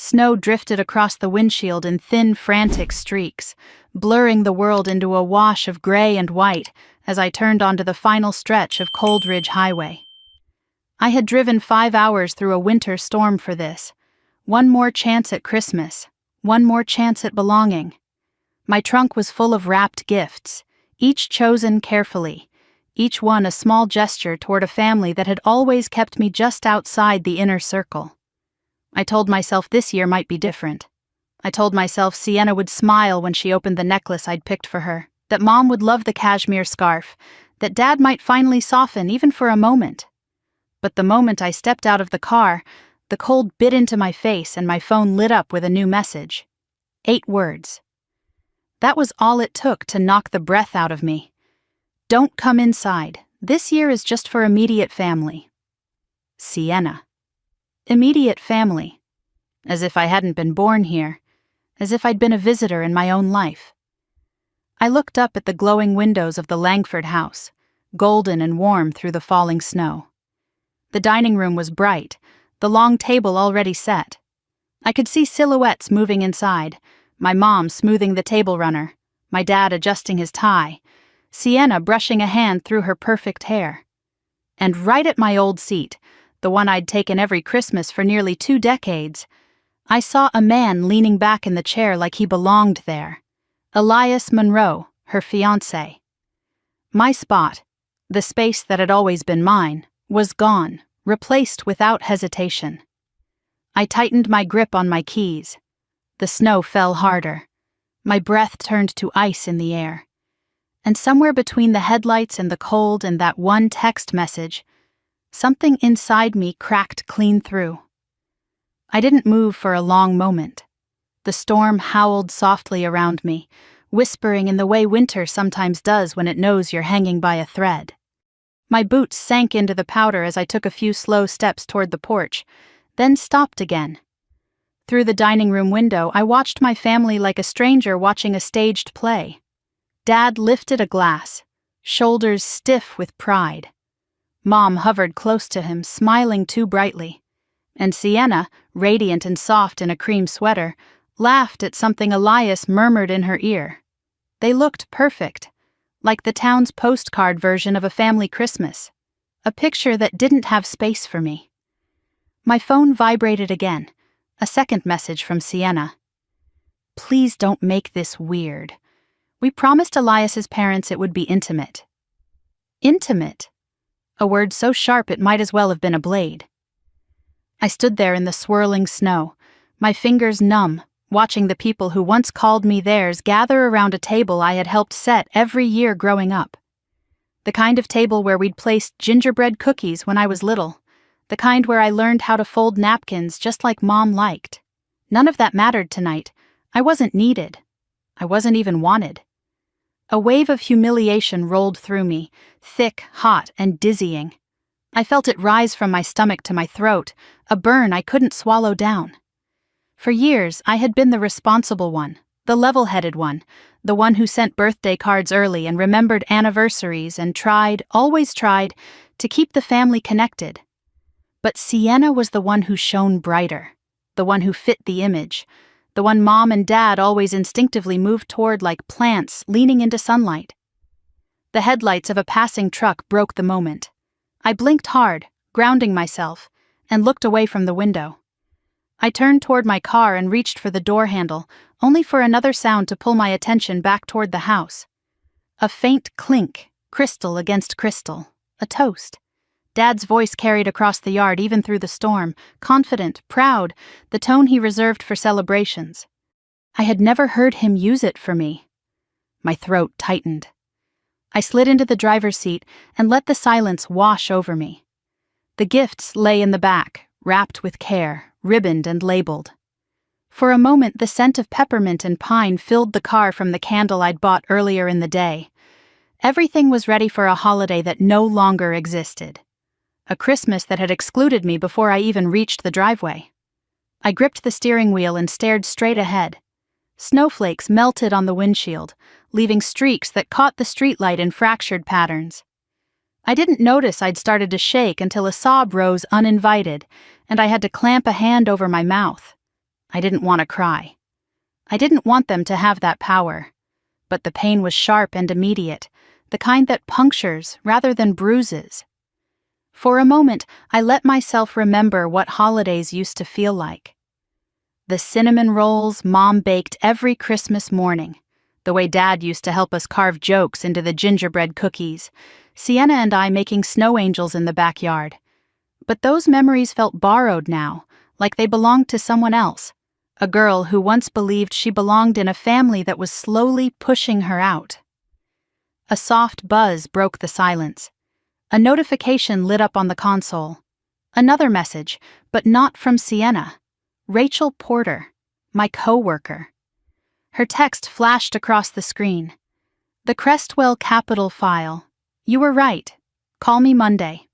Snow drifted across the windshield in thin, frantic streaks, blurring the world into a wash of gray and white as I turned onto the final stretch of Cold Ridge Highway. I had driven 5 hours through a winter storm for this. One more chance at Christmas. One more chance at belonging. My trunk was full of wrapped gifts, each chosen carefully, each one a small gesture toward a family that had always kept me just outside the inner circle. I told myself this year might be different. I told myself Sienna would smile when she opened the necklace I'd picked for her, that Mom would love the cashmere scarf, that Dad might finally soften even for a moment. But the moment I stepped out of the car, the cold bit into my face and my phone lit up with a new message. 8 words. That was all it took to knock the breath out of me. Don't come inside. This year is just for immediate family. Sienna. Immediate family. As if I hadn't been born here. As if I'd been a visitor in my own life. I looked up at the glowing windows of the Langford house, golden and warm through the falling snow. The dining room was bright, the long table already set. I could see silhouettes moving inside, my mom smoothing the table runner, my dad adjusting his tie, Sienna brushing a hand through her perfect hair. And right at my old seat, the one I'd taken every Christmas for nearly 2 decades, I saw a man leaning back in the chair like he belonged there. Elias Monroe, her fiancé. My spot, the space that had always been mine, was gone, replaced without hesitation. I tightened my grip on my keys. The snow fell harder. My breath turned to ice in the air. And somewhere between the headlights and the cold and that one text message, something inside me cracked clean through. I didn't move for a long moment. The storm howled softly around me, whispering in the way winter sometimes does when it knows you're hanging by a thread. My boots sank into the powder as I took a few slow steps toward the porch, then stopped again. Through the dining room window, I watched my family like a stranger watching a staged play. Dad lifted a glass, shoulders stiff with pride. Mom hovered close to him, smiling too brightly. And Sienna, radiant and soft in a cream sweater, laughed at something Elias murmured in her ear. They looked perfect, like the town's postcard version of a family Christmas, a picture that didn't have space for me. My phone vibrated again, a second message from Sienna. Please don't make this weird. We promised Elias's parents it would be intimate. Intimate? A word so sharp it might as well have been a blade. I stood there in the swirling snow, my fingers numb, watching the people who once called me theirs gather around a table I had helped set every year growing up. The kind of table where we'd placed gingerbread cookies when I was little, the kind where I learned how to fold napkins just like Mom liked. None of that mattered tonight. I wasn't needed. I wasn't even wanted. A wave of humiliation rolled through me, thick, hot, and dizzying. I felt it rise from my stomach to my throat, a burn I couldn't swallow down. For years, I had been the responsible one, the level-headed one, the one who sent birthday cards early and remembered anniversaries and tried, always tried, to keep the family connected. But Sienna was the one who shone brighter, the one who fit the image, the one Mom and Dad always instinctively moved toward like plants leaning into sunlight. The headlights of a passing truck broke the moment. I blinked hard, grounding myself, and looked away from the window. I turned toward my car and reached for the door handle, only for another sound to pull my attention back toward the house. A faint clink, crystal against crystal, a toast. Dad's voice carried across the yard even through the storm, confident, proud, the tone he reserved for celebrations. I had never heard him use it for me. My throat tightened. I slid into the driver's seat and let the silence wash over me. The gifts lay in the back, wrapped with care, ribboned and labeled. For a moment, the scent of peppermint and pine filled the car from the candle I'd bought earlier in the day. Everything was ready for a holiday that no longer existed. A Christmas that had excluded me before I even reached the driveway. I gripped the steering wheel and stared straight ahead. Snowflakes melted on the windshield, leaving streaks that caught the streetlight in fractured patterns. I didn't notice I'd started to shake until a sob rose uninvited, and I had to clamp a hand over my mouth. I didn't want to cry. I didn't want them to have that power. But the pain was sharp and immediate, the kind that punctures rather than bruises. For a moment, I let myself remember what holidays used to feel like. The cinnamon rolls Mom baked every Christmas morning, the way Dad used to help us carve jokes into the gingerbread cookies, Sienna and I making snow angels in the backyard. But those memories felt borrowed now, like they belonged to someone else, a girl who once believed she belonged in a family that was slowly pushing her out. A soft buzz broke the silence. A notification lit up on the console. Another message, but not from Sienna. Rachel Porter, my co-worker. Her text flashed across the screen. The Crestwell Capital file. You were right. Call me Monday.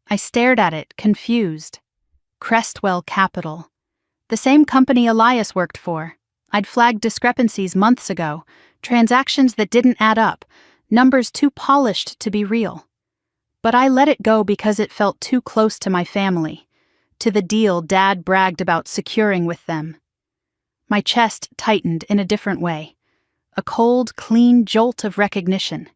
I stared at it, confused. Crestwell Capital. The same company Elias worked for. I'd flagged discrepancies months ago, transactions that didn't add up, numbers too polished to be real. But I let it go because it felt too close to my family, to the deal Dad bragged about securing with them. My chest tightened in a different way, a cold, clean jolt of recognition.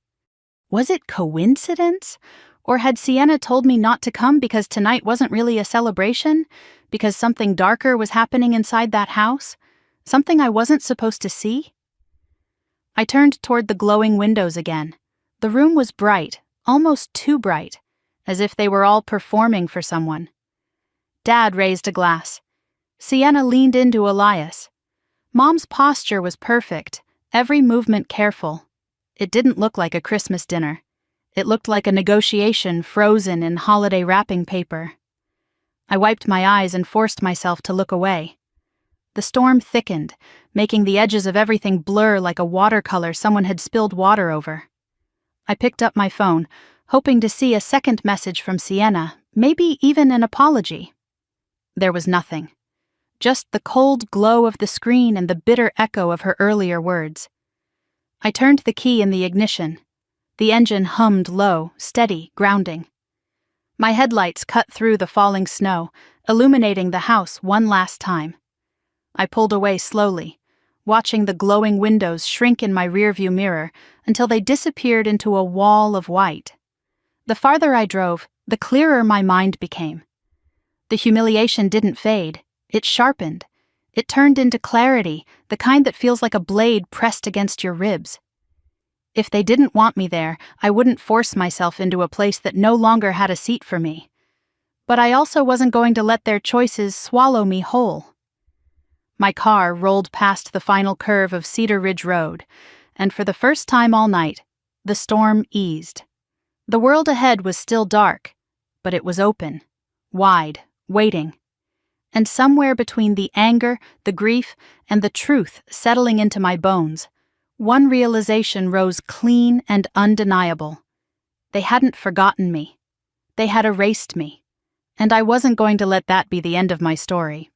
Was it coincidence? Or had Sienna told me not to come because tonight wasn't really a celebration? Because something darker was happening inside that house? Something I wasn't supposed to see? I turned toward the glowing windows again. The room was bright, almost too bright, as if they were all performing for someone. Dad raised a glass. Sienna leaned into Elias. Mom's posture was perfect, every movement careful. It didn't look like a Christmas dinner. It looked like a negotiation frozen in holiday wrapping paper. I wiped my eyes and forced myself to look away. The storm thickened, making the edges of everything blur like a watercolor someone had spilled water over. I picked up my phone, hoping to see a second message from Sienna, maybe even an apology. There was nothing. Just the cold glow of the screen and the bitter echo of her earlier words. I turned the key in the ignition. The engine hummed low, steady, grounding. My headlights cut through the falling snow, illuminating the house one last time. I pulled away slowly, watching the glowing windows shrink in my rearview mirror until they disappeared into a wall of white. The farther I drove, the clearer my mind became. The humiliation didn't fade. It sharpened. It turned into clarity, the kind that feels like a blade pressed against your ribs. If they didn't want me there, I wouldn't force myself into a place that no longer had a seat for me. But I also wasn't going to let their choices swallow me whole. My car rolled past the final curve of Cedar Ridge Road, and for the first time all night, the storm eased. The world ahead was still dark, but it was open, wide, waiting. And somewhere between the anger, the grief, and the truth settling into my bones, one realization rose clean and undeniable. They hadn't forgotten me. They had erased me. And I wasn't going to let that be the end of my story.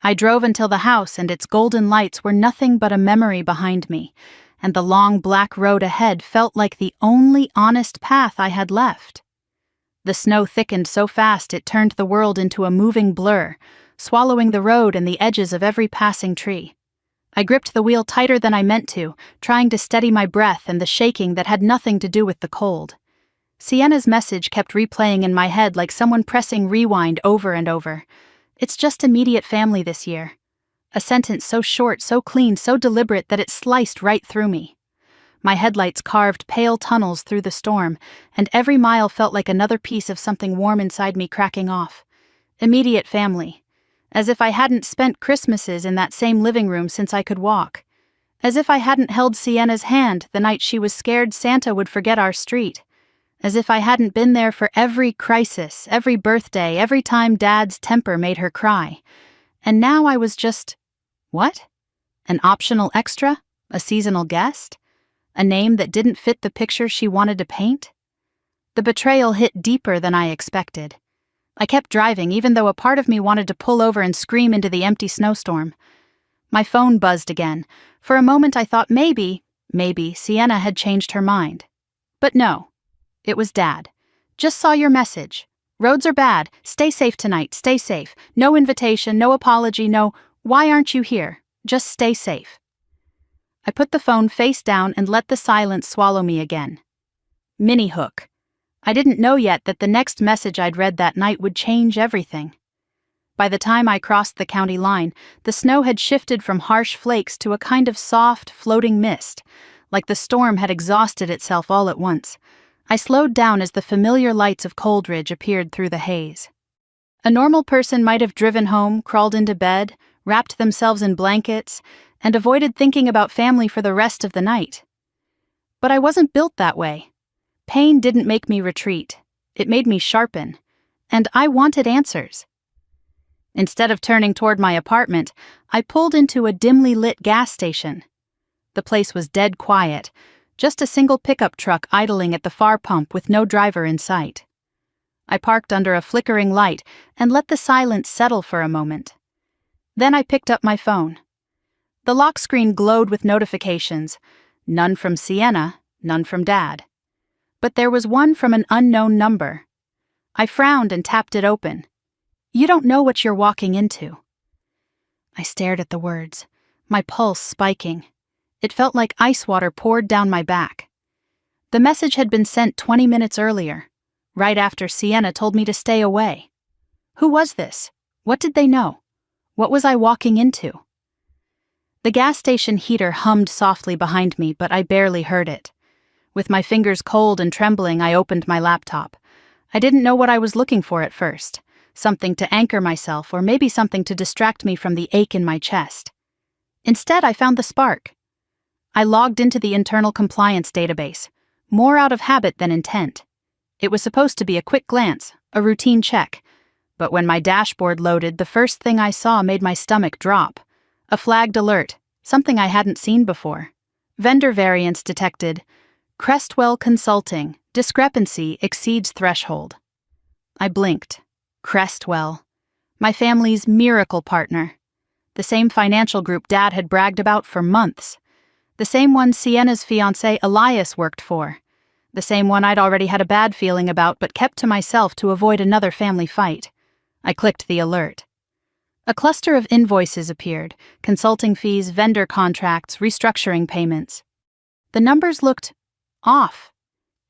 I drove until the house and its golden lights were nothing but a memory behind me, and the long black road ahead felt like the only honest path I had left. The snow thickened so fast it turned the world into a moving blur, swallowing the road and the edges of every passing tree. I gripped the wheel tighter than I meant to, trying to steady my breath and the shaking that had nothing to do with the cold. Sienna's message kept replaying in my head like someone pressing rewind over and over. It's just immediate family this year. A sentence so short, so clean, so deliberate that it sliced right through me. My headlights carved pale tunnels through the storm, and every mile felt like another piece of something warm inside me cracking off. Immediate family. As if I hadn't spent Christmases in that same living room since I could walk. As if I hadn't held Sienna's hand the night she was scared Santa would forget our street. As if I hadn't been there for every crisis, every birthday, every time Dad's temper made her cry. And now I was just... what? An optional extra? A seasonal guest? A name that didn't fit the picture she wanted to paint? The betrayal hit deeper than I expected. I kept driving even though a part of me wanted to pull over and scream into the empty snowstorm. My phone buzzed again. For a moment I thought maybe Sienna had changed her mind. But no. It was Dad. Just saw your message. Roads are bad. Stay safe tonight. Stay safe. No invitation, no apology, no... Why aren't you here? Just stay safe. I put the phone face down and let the silence swallow me again. Mini hook. I didn't know yet that the next message I'd read that night would change everything. By the time I crossed the county line, the snow had shifted from harsh flakes to a kind of soft, floating mist, like the storm had exhausted itself all at once. I slowed down as the familiar lights of Coldridge appeared through the haze. A normal person might have driven home, crawled into bed, wrapped themselves in blankets, and avoided thinking about family for the rest of the night. But I wasn't built that way. Pain didn't make me retreat. It made me sharpen. And I wanted answers. Instead of turning toward my apartment, I pulled into a dimly lit gas station. The place was dead quiet, just a single pickup truck idling at the far pump with no driver in sight. I parked under a flickering light and let the silence settle for a moment. Then I picked up my phone. The lock screen glowed with notifications, none from Sienna, none from Dad. But there was one from an unknown number. I frowned and tapped it open. You don't know what you're walking into. I stared at the words, my pulse spiking. It felt like ice water poured down my back. The message had been sent 20 minutes earlier, right after Sienna told me to stay away. Who was this? What did they know? What was I walking into? The gas station heater hummed softly behind me, but I barely heard it. With my fingers cold and trembling, I opened my laptop. I didn't know what I was looking for at first. Something to anchor myself, or maybe something to distract me from the ache in my chest. Instead, I found the spark. I logged into the internal compliance database, more out of habit than intent. It was supposed to be a quick glance, a routine check. But when my dashboard loaded, the first thing I saw made my stomach drop. A flagged alert, something I hadn't seen before. Vendor variance detected. Crestwell Consulting, discrepancy exceeds threshold. I blinked. Crestwell. My family's miracle partner. The same financial group Dad had bragged about for months. The same one Sienna's fiancé Elias worked for. The same one I'd already had a bad feeling about but kept to myself to avoid another family fight. I clicked the alert. A cluster of invoices appeared, consulting fees, vendor contracts, restructuring payments. The numbers looked off.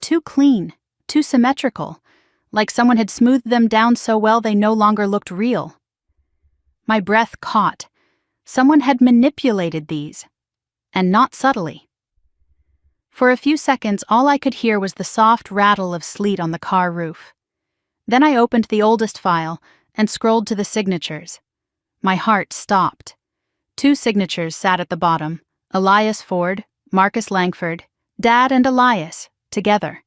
Too clean, too symmetrical, like someone had smoothed them down so well they no longer looked real. My breath caught. Someone had manipulated these, and not subtly. For a few seconds, all I could hear was the soft rattle of sleet on the car roof. Then I opened the oldest file and scrolled to the signatures. My heart stopped. 2 signatures sat at the bottom, Elias Ford, Marcus Langford, Dad and Elias, together.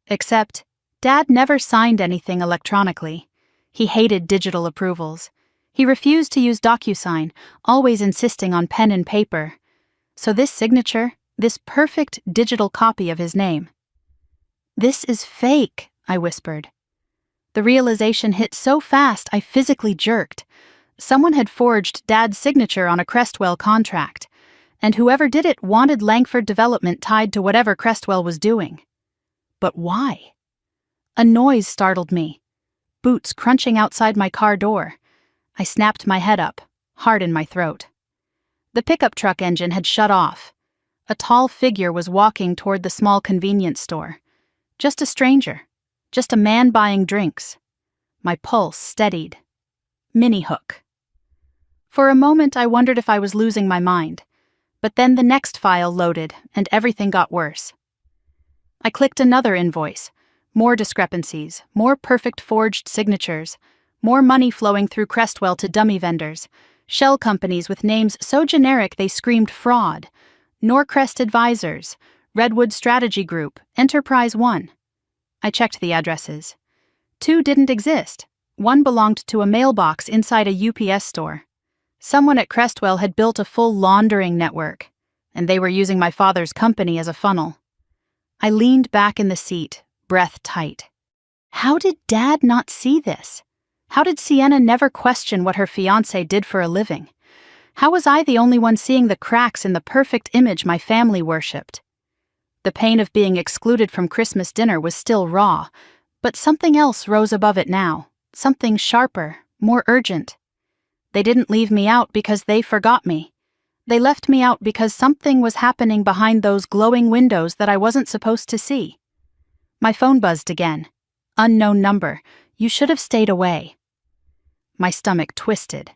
Except, Dad never signed anything electronically. He hated digital approvals. He refused to use DocuSign, always insisting on pen and paper. So this signature, this perfect digital copy of his name. This is fake, I whispered. The realization hit so fast I physically jerked. Someone had forged Dad's signature on a Crestwell contract, and whoever did it wanted Langford development tied to whatever Crestwell was doing. But why? A noise startled me. Boots crunching outside my car door. I snapped my head up, heart in my throat. The pickup truck engine had shut off. A tall figure was walking toward the small convenience store. Just a stranger. Just a man buying drinks. My pulse steadied. Mini hook. For a moment I wondered if I was losing my mind. But then the next file loaded, and everything got worse. I clicked another invoice. More discrepancies, more perfect forged signatures, more money flowing through Crestwell to dummy vendors, shell companies with names so generic they screamed fraud, Norcrest Advisors, Redwood Strategy Group, Enterprise One. I checked the addresses. 2 didn't exist. 1 belonged to a mailbox inside a UPS store. Someone at Crestwell had built a full laundering network, and they were using my father's company as a funnel. I leaned back in the seat, breath tight. How did Dad not see this? How did Sienna never question what her fiancé did for a living? How was I the only one seeing the cracks in the perfect image my family worshipped? The pain of being excluded from Christmas dinner was still raw, but something else rose above it now, something sharper, more urgent. They didn't leave me out because they forgot me. They left me out because something was happening behind those glowing windows that I wasn't supposed to see. My phone buzzed again. Unknown number. You should have stayed away. My stomach twisted.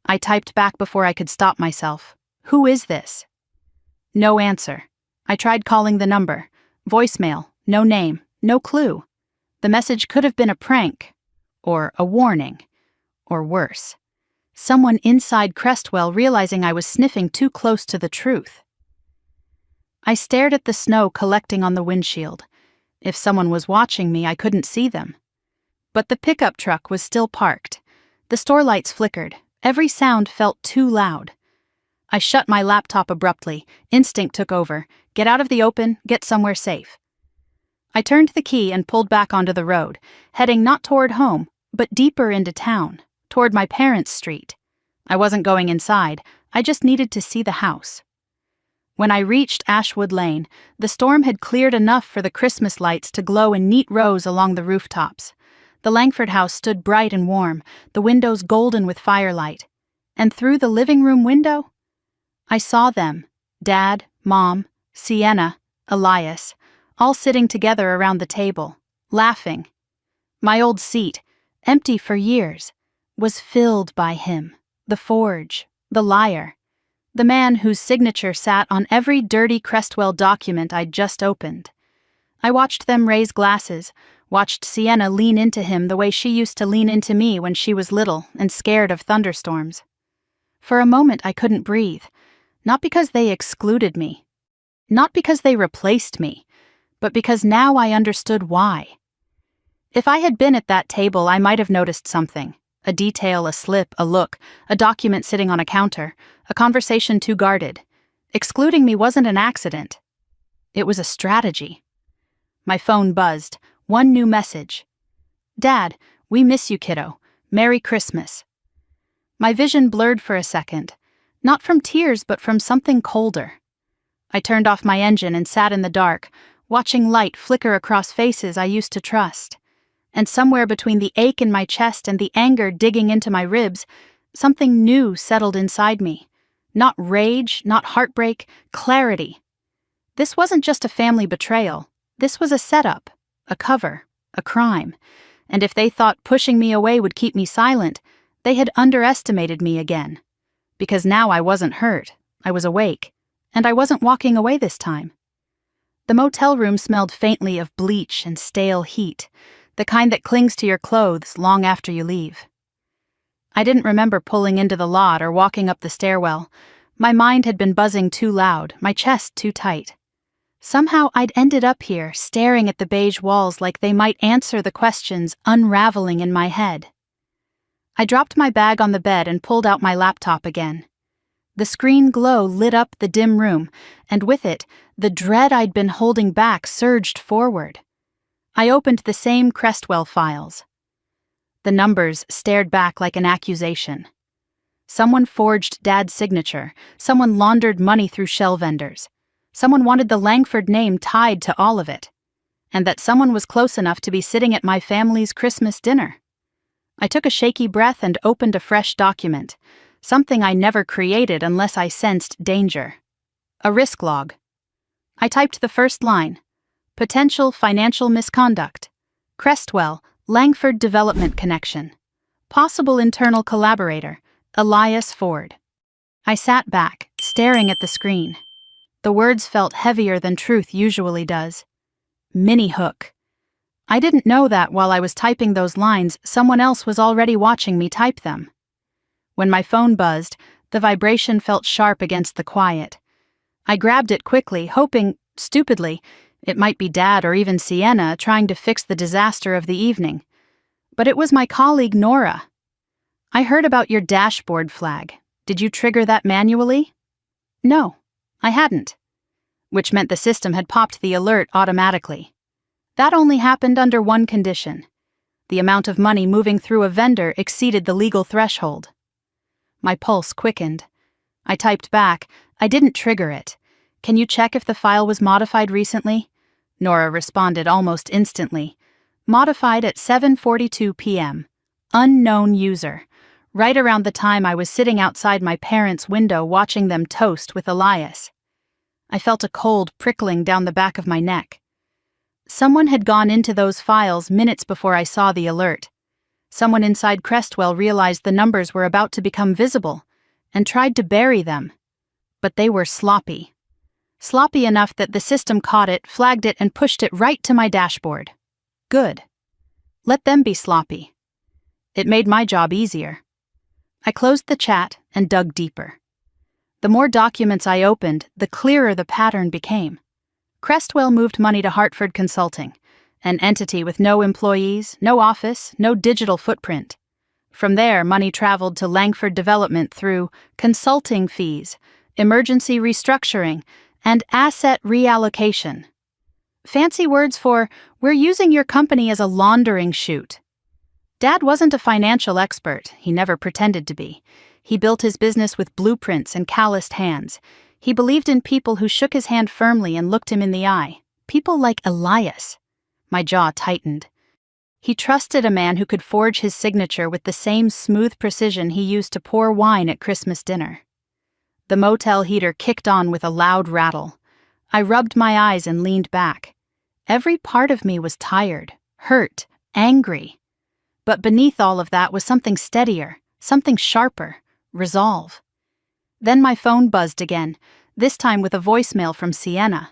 I typed back before I could stop myself. Who is this? No answer. I tried calling the number. Voicemail. No name. No clue. The message could have been a prank. Or a warning. Or worse. Someone inside Crestwell realizing I was sniffing too close to the truth. I stared at the snow collecting on the windshield. If someone was watching me, I couldn't see them. But the pickup truck was still parked. The store lights flickered. Every sound felt too loud. I shut my laptop abruptly. Instinct took over. Get out of the open, get somewhere safe. I turned the key and pulled back onto the road, heading not toward home, but deeper into town, toward my parents' street. I wasn't going inside, I just needed to see the house. When I reached Ashwood Lane, the storm had cleared enough for the Christmas lights to glow in neat rows along the rooftops. The Langford house stood bright and warm, the windows golden with firelight. And through the living room window, I saw them, Dad, Mom, Sienna, Elias, all sitting together around the table, laughing. My old seat, empty for years, was filled by him, the forge, the liar, the man whose signature sat on every dirty Crestwell document I'd just opened. I watched them raise glasses, watched Sienna lean into him the way she used to lean into me when she was little and scared of thunderstorms. For a moment I couldn't breathe, not because they excluded me, not because they replaced me, but because now I understood why. If I had been at that table, I might have noticed something. A detail, a slip, a look, a document sitting on a counter, a conversation too guarded. Excluding me wasn't an accident. It was a strategy. My phone buzzed. One new message. Dad, we miss you, kiddo. Merry Christmas. My vision blurred for a second. Not from tears, but from something colder. I turned off my engine and sat in the dark, watching light flicker across faces I used to trust. And somewhere between the ache in my chest and the anger digging into my ribs, something new settled inside me. Not rage, not heartbreak, clarity. This wasn't just a family betrayal. This was a setup, a cover, a crime. And if they thought pushing me away would keep me silent, they had underestimated me again. Because now I wasn't hurt, I was awake, and I wasn't walking away this time. The motel room smelled faintly of bleach and stale heat, the kind that clings to your clothes long after you leave. I didn't remember pulling into the lot or walking up the stairwell. My mind had been buzzing too loud, my chest too tight. Somehow I'd ended up here, staring at the beige walls like they might answer the questions unraveling in my head. I dropped my bag on the bed and pulled out my laptop again. The screen glow lit up the dim room, and with it, the dread I'd been holding back surged forward. I opened the same Crestwell files. The numbers stared back like an accusation. Someone forged Dad's signature, someone laundered money through shell vendors. Someone wanted the Langford name tied to all of it, and that someone was close enough to be sitting at my family's Christmas dinner. I took a shaky breath and opened a fresh document, something I never created unless I sensed danger. A risk log. I typed the first line. Potential financial misconduct. Crestwell, Langford Development Connection. Possible internal collaborator, Elias Ford. I sat back, staring at the screen. The words felt heavier than truth usually does. Mini hook. I didn't know that while I was typing those lines, someone else was already watching me type them. When my phone buzzed, the vibration felt sharp against the quiet. I grabbed it quickly, hoping, stupidly, it might be Dad or even Sienna trying to fix the disaster of the evening. But it was my colleague Nora. I heard about your dashboard flag. Did you trigger that manually? No, I hadn't. Which meant the system had popped the alert automatically. That only happened under one condition. The amount of money moving through a vendor exceeded the legal threshold. My pulse quickened. I typed back, I didn't trigger it. Can you check if the file was modified recently? Nora responded almost instantly. Modified at 7:42 p.m. Unknown user. right around the time I was sitting outside my parents' window watching them toast with Elias. I felt a cold prickling down the back of my neck. Someone had gone into those files minutes before I saw the alert. Someone inside Crestwell realized the numbers were about to become visible and tried to bury them. But they were sloppy. Sloppy enough that the system caught it, flagged it, and pushed it right to my dashboard. Good. Let them be sloppy. It made my job easier. I closed the chat and dug deeper. The more documents I opened, the clearer the pattern became. Crestwell moved money to Hartford Consulting, an entity with no employees, no office, no digital footprint. From there, money traveled to Langford Development through consulting fees, emergency restructuring, and asset reallocation. Fancy words for, we're using your company as a laundering chute. Dad wasn't a financial expert, he never pretended to be. He built his business with blueprints and calloused hands. He believed in people who shook his hand firmly and looked him in the eye. People like Elias. My jaw tightened. He trusted a man who could forge his signature with the same smooth precision he used to pour wine at Christmas dinner. The motel heater kicked on with a loud rattle. I rubbed my eyes and leaned back. Every part of me was tired, hurt, angry. But beneath all of that was something steadier, something sharper, resolve. Then my phone buzzed again, this time with a voicemail from Sienna.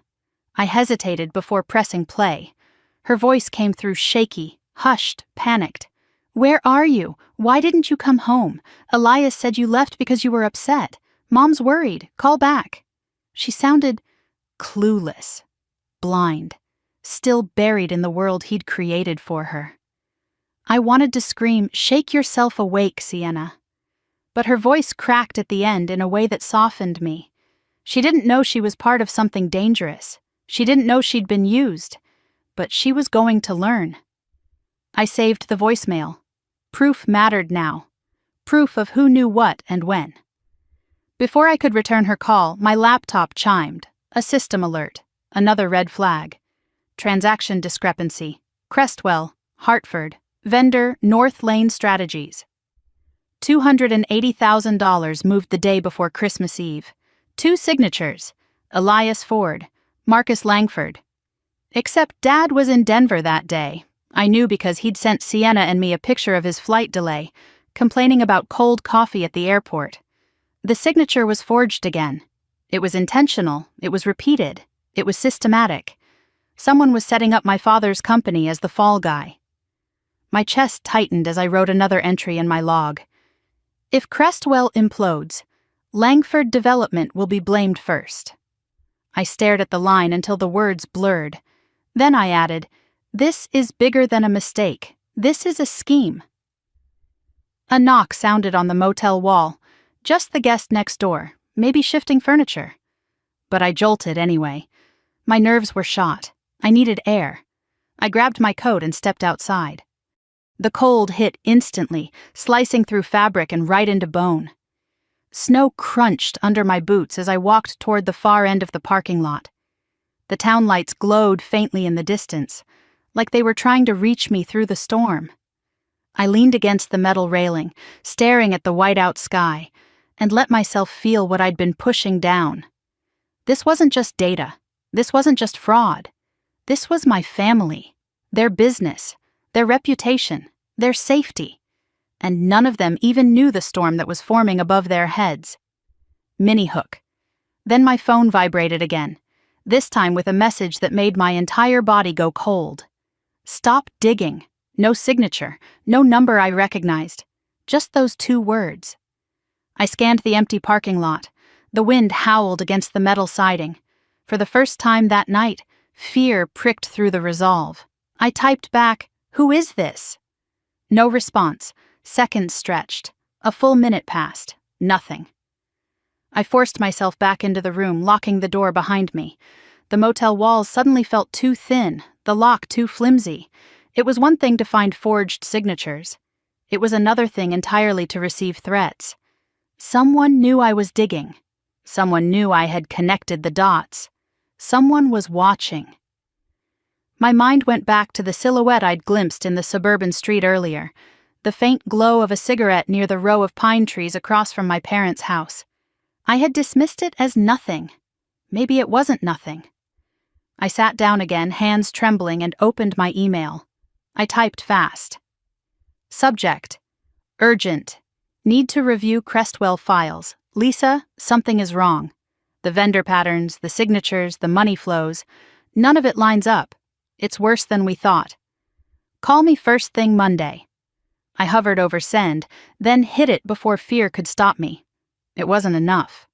I hesitated before pressing play. Her voice came through shaky, hushed, panicked. "Where are you? Why didn't you come home? Elias said you left because you were upset. Mom's worried. Call back." She sounded clueless, blind, still buried in the world he'd created for her. I wanted to scream, "Shake yourself awake, Sienna." But her voice cracked at the end in a way that softened me. She didn't know she was part of something dangerous. She didn't know she'd been used. But she was going to learn. I saved the voicemail. Proof mattered now. Proof of who knew what and when. Before I could return her call, my laptop chimed. A system alert. Another red flag. Transaction discrepancy. Crestwell, Hartford. Vendor, North Lane Strategies. $280,000 moved the day before Christmas Eve. 2 signatures. Elias Ford, Marcus Langford. Except Dad was in Denver that day. I knew because he'd sent Sienna and me a picture of his flight delay, complaining about cold coffee at the airport. The signature was forged again. It was intentional, it was repeated, it was systematic. Someone was setting up my father's company as the fall guy. My chest tightened as I wrote another entry in my log. If Crestwell implodes, Langford Development will be blamed first. I stared at the line until the words blurred. Then I added, "This is bigger than a mistake. This is a scheme." A knock sounded on the motel wall. Just the guest next door, maybe shifting furniture. But I jolted anyway. My nerves were shot. I needed air. I grabbed my coat and stepped outside. The cold hit instantly, slicing through fabric and right into bone. Snow crunched under my boots as I walked toward the far end of the parking lot. The town lights glowed faintly in the distance, like they were trying to reach me through the storm. I leaned against the metal railing, staring at the white-out sky, and let myself feel what I'd been pushing down. This wasn't just data. This wasn't just fraud. This was my family, their business, their reputation, their safety. And none of them even knew the storm that was forming above their heads. Mini-hook. Then my phone vibrated again, this time with a message that made my entire body go cold. Stop digging. No signature, no number I recognized. Just those 2 words. I scanned the empty parking lot. The wind howled against the metal siding. For the first time that night, fear pricked through the resolve. I typed back, "Who is this?" No response. Seconds stretched. A full minute passed. Nothing. I forced myself back into the room, locking the door behind me. The motel walls suddenly felt too thin, the lock too flimsy. It was one thing to find forged signatures. It was another thing entirely to receive threats. Someone knew I was digging. Someone knew I had connected the dots. Someone was watching. My mind went back to the silhouette I'd glimpsed in the suburban street earlier. the faint glow of a cigarette near the row of pine trees across from my parents' house. I had dismissed it as nothing. Maybe it wasn't nothing. I sat down again, hands trembling, and opened my email. I typed fast. Subject: urgent. Need to review Crestwell files. Lisa, something is wrong. The vendor patterns, the signatures, the money flows. None of it lines up. It's worse than we thought. Call me first thing Monday. I hovered over send, then hit it before fear could stop me. It wasn't enough.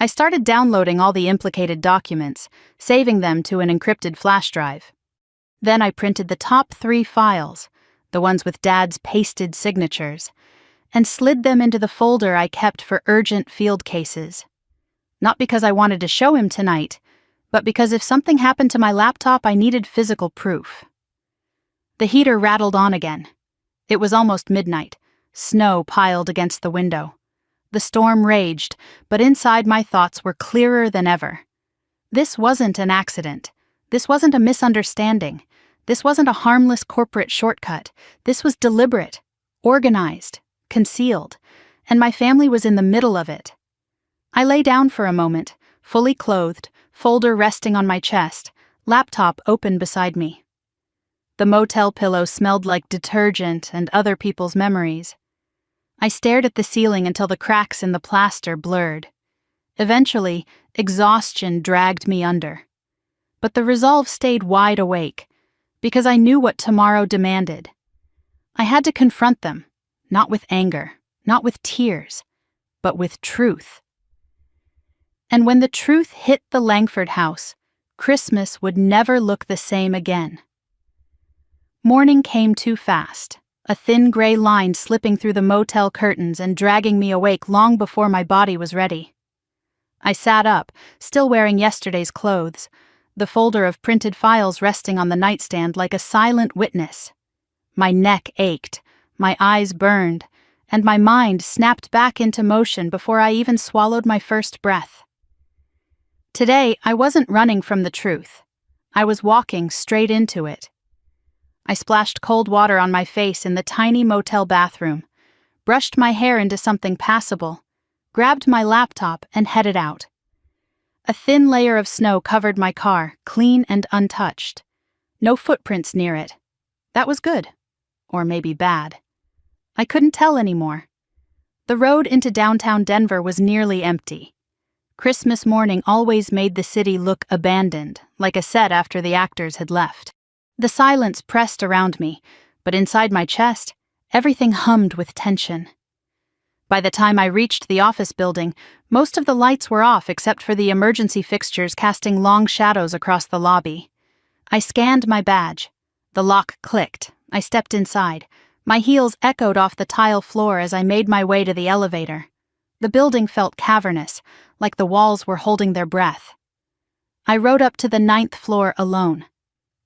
I started downloading all the implicated documents, saving them to an encrypted flash drive. Then I printed the top 3 files, the ones with Dad's pasted signatures, and slid them into the folder I kept for urgent field cases. Not because I wanted to show him tonight, but because if something happened to my laptop, I needed physical proof. The heater rattled on again. It was almost midnight. Snow piled against the window. The storm raged, but inside my thoughts were clearer than ever. This wasn't an accident. This wasn't a misunderstanding. This wasn't a harmless corporate shortcut. This was deliberate, organized, concealed, and my family was in the middle of it. I lay down for a moment, fully clothed, folder resting on my chest, laptop open beside me. The motel pillow smelled like detergent and other people's memories. I stared at the ceiling until the cracks in the plaster blurred. Eventually, exhaustion dragged me under. But the resolve stayed wide awake, because I knew what tomorrow demanded. I had to confront them, not with anger, not with tears, but with truth. And when the truth hit the Langford house, Christmas would never look the same again. Morning came too fast, a thin gray line slipping through the motel curtains and dragging me awake long before my body was ready. I sat up, still wearing yesterday's clothes, the folder of printed files resting on the nightstand like a silent witness. My neck ached, my eyes burned, and my mind snapped back into motion before I even swallowed my first breath. Today, I wasn't running from the truth. I was walking straight into it. I splashed cold water on my face in the tiny motel bathroom, brushed my hair into something passable, grabbed my laptop, and headed out. A thin layer of snow covered my car, clean and untouched. No footprints near it. That was good. Or maybe bad. I couldn't tell anymore. The road into downtown Denver was nearly empty. Christmas morning always made the city look abandoned, like a set after the actors had left. The silence pressed around me, but inside my chest, everything hummed with tension. By the time I reached the office building, most of the lights were off except for the emergency fixtures casting long shadows across the lobby. I scanned my badge. The lock clicked. I stepped inside. My heels echoed off the tile floor as I made my way to the elevator. The building felt cavernous, like the walls were holding their breath. I rode up to the 9th floor alone.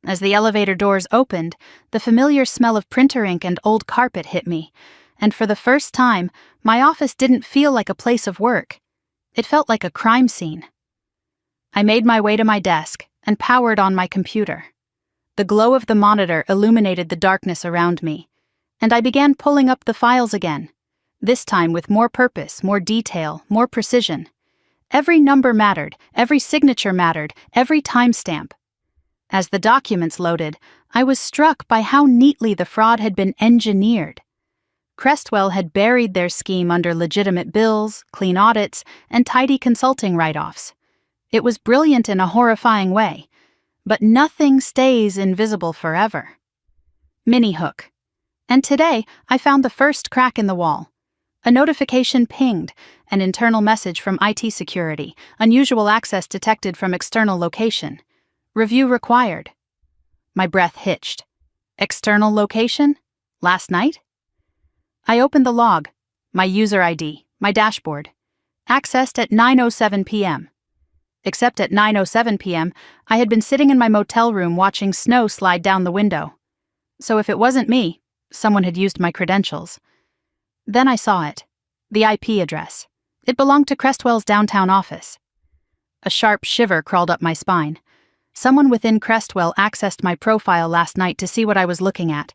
As the elevator doors opened, the familiar smell of printer ink and old carpet hit me, and for the first time, my office didn't feel like a place of work. It felt like a crime scene. I made my way to my desk and powered on my computer. The glow of the monitor illuminated the darkness around me, and I began pulling up the files again, this time with more purpose, more detail, more precision. Every number mattered, every signature mattered, every timestamp. As the documents loaded, I was struck by how neatly the fraud had been engineered. Crestwell had buried their scheme under legitimate bills, clean audits, and tidy consulting write-offs. It was brilliant in a horrifying way, but nothing stays invisible forever. Mini hook. And today, I found the first crack in the wall. A notification pinged, an internal message from IT security, unusual access detected from external location. Review required. My breath hitched. External location? Last night? I opened the log, my user ID, my dashboard. Accessed at 9:07 p.m. Except at 9:07 p.m., I had been sitting in my motel room watching snow slide down the window. So if it wasn't me, someone had used my credentials. Then I saw it. The IP address. It belonged to Crestwell's downtown office. A sharp shiver crawled up my spine. Someone within Crestwell accessed my profile last night to see what I was looking at,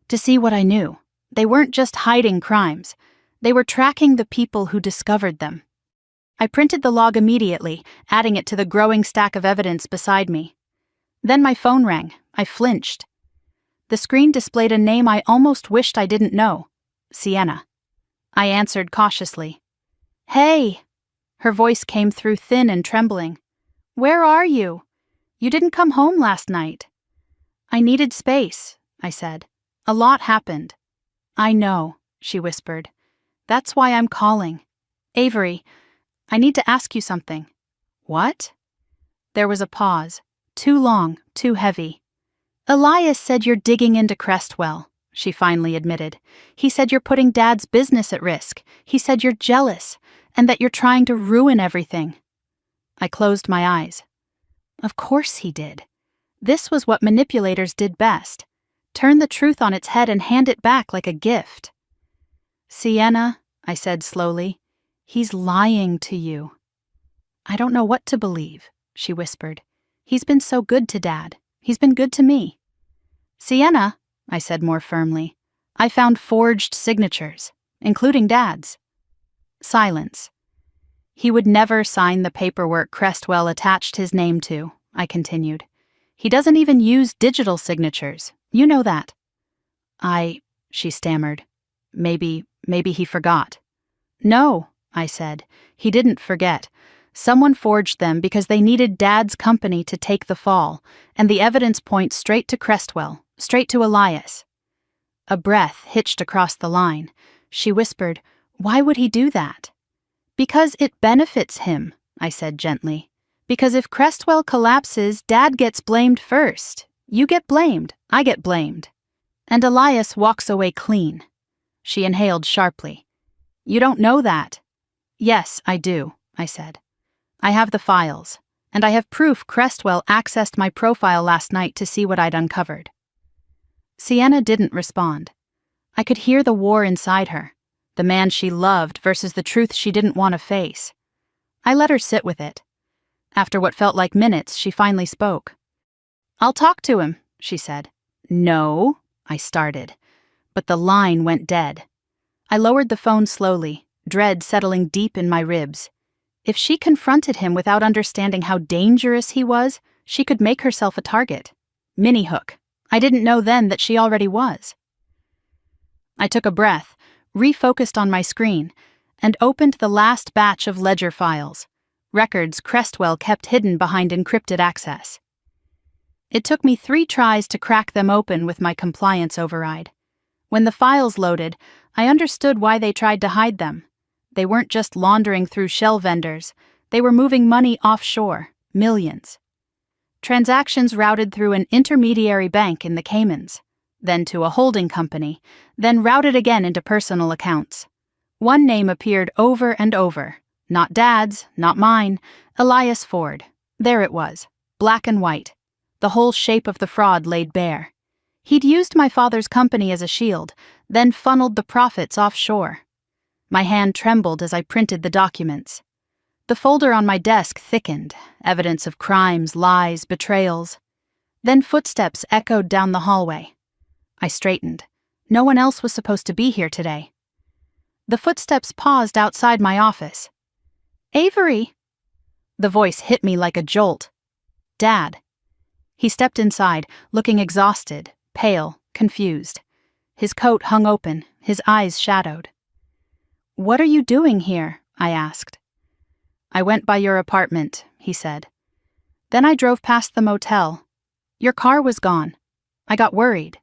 to see what I knew, They weren't just hiding crimes. They were tracking the people who discovered them. I printed the log immediately, adding it to the growing stack of evidence beside me. Then my phone rang. I flinched. The screen displayed a name I almost wished I didn't know. Sienna. I answered cautiously. "Hey!" Her voice came through thin and trembling. "Where are you? You didn't come home last night." "I needed space," I said. "A lot happened." "I know," she whispered. "That's why I'm calling. Avery, I need to ask you something." "What?" There was a pause. Too long, too heavy. "Elias said you're digging into Crestwell," she finally admitted. "He said you're putting Dad's business at risk. He said you're jealous, and that you're trying to ruin everything." I closed my eyes. Of course he did. This was what manipulators did best. Turn the truth on its head and hand it back like a gift. "Sienna," I said slowly, "he's lying to you." "I don't know what to believe," she whispered. "He's been so good to Dad. He's been good to me." "Sienna," I said more firmly, "I found forged signatures, including Dad's." Silence. "He would never sign the paperwork Crestwell attached his name to," I continued. "He doesn't even use digital signatures. You know that." She stammered. Maybe he forgot." "No," I said. "He didn't forget. Someone forged them because they needed Dad's company to take the fall, and the evidence points straight to Crestwell, straight to Elias." A breath hitched across the line. She whispered, "Why would he do that?" "Because it benefits him," I said gently. "Because if Crestwell collapses, Dad gets blamed first. You get blamed, I get blamed. And Elias walks away clean." She inhaled sharply. "You don't know that." "Yes, I do," I said. "I have the files, and I have proof Crestwell accessed my profile last night to see what I'd uncovered." Sienna didn't respond. I could hear the war inside her, the man she loved versus the truth she didn't want to face. I let her sit with it. After what felt like minutes, she finally spoke. "I'll talk to him," she said. "No," I started, but the line went dead. I lowered the phone slowly, dread settling deep in my ribs. If she confronted him without understanding how dangerous he was, she could make herself a target. Mini-hook. I didn't know then that she already was. I took a breath, refocused on my screen, and opened the last batch of ledger files, records Crestwell kept hidden behind encrypted access. It took me 3 tries to crack them open with my compliance override. When the files loaded, I understood why they tried to hide them. They weren't just laundering through shell vendors, they were moving money offshore, millions. Transactions routed through an intermediary bank in the Caymans, then to a holding company, then routed again into personal accounts. One name appeared over and over. Not Dad's, not mine, Elias Ford. There it was, black and white. The whole shape of the fraud laid bare. He'd used my father's company as a shield, then funneled the profits offshore. My hand trembled as I printed the documents. The folder on my desk thickened, evidence of crimes, lies, betrayals. Then footsteps echoed down the hallway. I straightened. No one else was supposed to be here today. The footsteps paused outside my office. "Avery!" The voice hit me like a jolt. "Dad." He stepped inside, looking exhausted, pale, confused. His coat hung open, his eyes shadowed. "What are you doing here?" I asked. "I went by your apartment," he said. "Then I drove past the motel. Your car was gone. I got worried."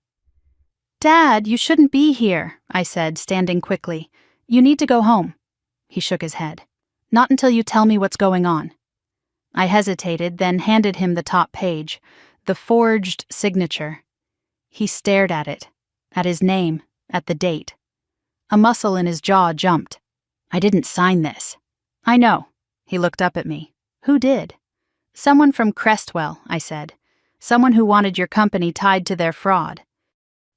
"Dad, you shouldn't be here," I said, standing quickly. "You need to go home." He shook his head. "Not until you tell me what's going on." I hesitated, then handed him the top page, the forged signature. He stared at it, at his name, at the date. A muscle in his jaw jumped. "I didn't sign this." "I know." He looked up at me. "Who did?" "Someone from Crestwell," I said. "Someone who wanted your company tied to their fraud."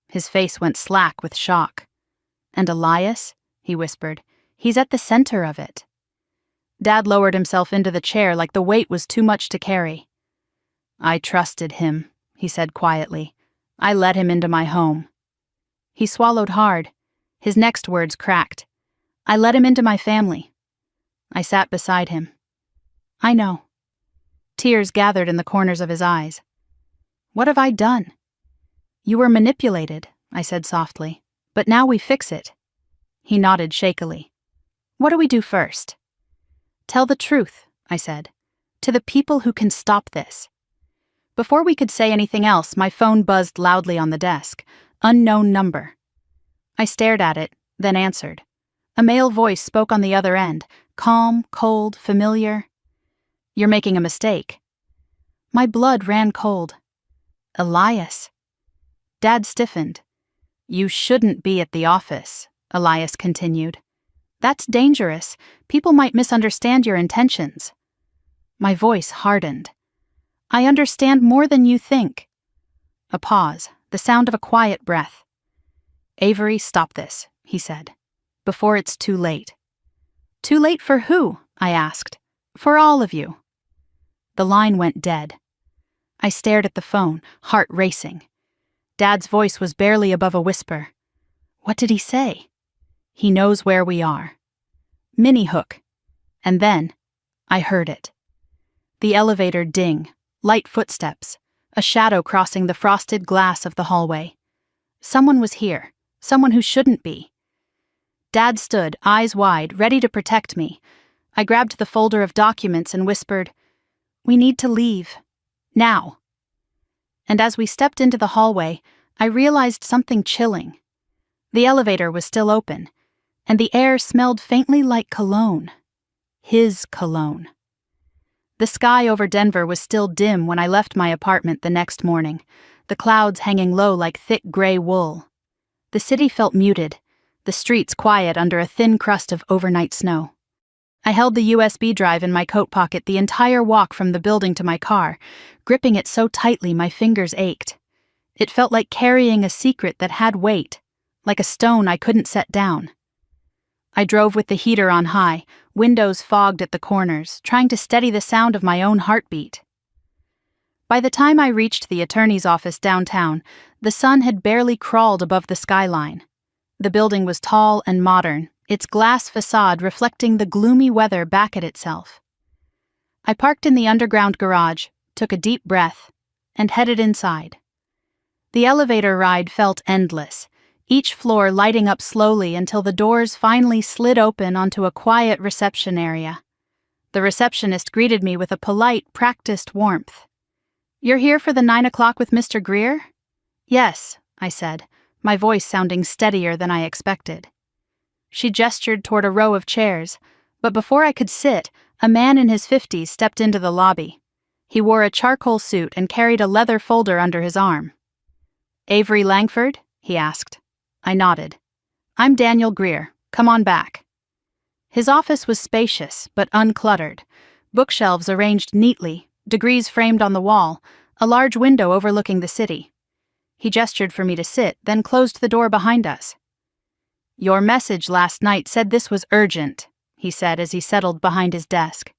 His face went slack with shock. "And Elias?" he whispered. "He's at the center of it." Dad lowered himself into the chair like the weight was too much to carry. "I trusted him," he said quietly. "I let him into my home." He swallowed hard. His next words cracked. I let him into my family. I sat beside him. I know. Tears gathered in the corners of his eyes. What have I done? You were manipulated, I said softly, but now we fix it. He nodded shakily. What do we do first? Tell the truth, I said, to the people who can stop this. Before we could say anything else, my phone buzzed loudly on the desk. Unknown number. I stared at it, then answered. A male voice spoke on the other end, calm, cold, familiar. You're making a mistake. My blood ran cold. Elias. Dad stiffened. You shouldn't be at the office, Elias continued. That's dangerous. People might misunderstand your intentions. My voice hardened. I understand more than you think. A pause, the sound of a quiet breath. Avery, stop this, he said, before it's too late. Too late for who? I asked. For all of you. The line went dead. I stared at the phone, heart racing. Dad's voice was barely above a whisper. What did he say? He knows where we are. Mini hook. And then, I heard it. The elevator ding, light footsteps, a shadow crossing the frosted glass of the hallway. Someone was here, someone who shouldn't be. Dad stood, eyes wide, ready to protect me. I grabbed the folder of documents and whispered, We need to leave. Now. And as we stepped into the hallway, I realized something chilling. The elevator was still open, and the air smelled faintly like cologne. His cologne. The sky over Denver was still dim when I left my apartment the next morning, the clouds hanging low like thick gray wool. The city felt muted, the streets quiet under a thin crust of overnight snow. I held the USB drive in my coat pocket the entire walk from the building to my car, gripping it so tightly my fingers ached. It felt like carrying a secret that had weight, like a stone I couldn't set down. I drove with the heater on high, windows fogged at the corners, trying to steady the sound of my own heartbeat. By the time I reached the attorney's office downtown, the sun had barely crawled above the skyline. The building was tall and modern, its glass facade reflecting the gloomy weather back at itself. I parked in the underground garage, took a deep breath, and headed inside. The elevator ride felt endless, each floor lighting up slowly until the doors finally slid open onto a quiet reception area. The receptionist greeted me with a polite, practiced warmth. "You're here for the 9 o'clock with Mr. Greer?" "Yes," I said, my voice sounding steadier than I expected. She gestured toward a row of chairs, but before I could sit, a man in his 50s stepped into the lobby. He wore a charcoal suit and carried a leather folder under his arm. "Avery Langford?" he asked. I nodded. "I'm Daniel Greer. Come on back." His office was spacious, but uncluttered. Bookshelves arranged neatly, degrees framed on the wall, a large window overlooking the city. He gestured for me to sit, then closed the door behind us. "Your message last night said this was urgent," he said as he settled behind his desk.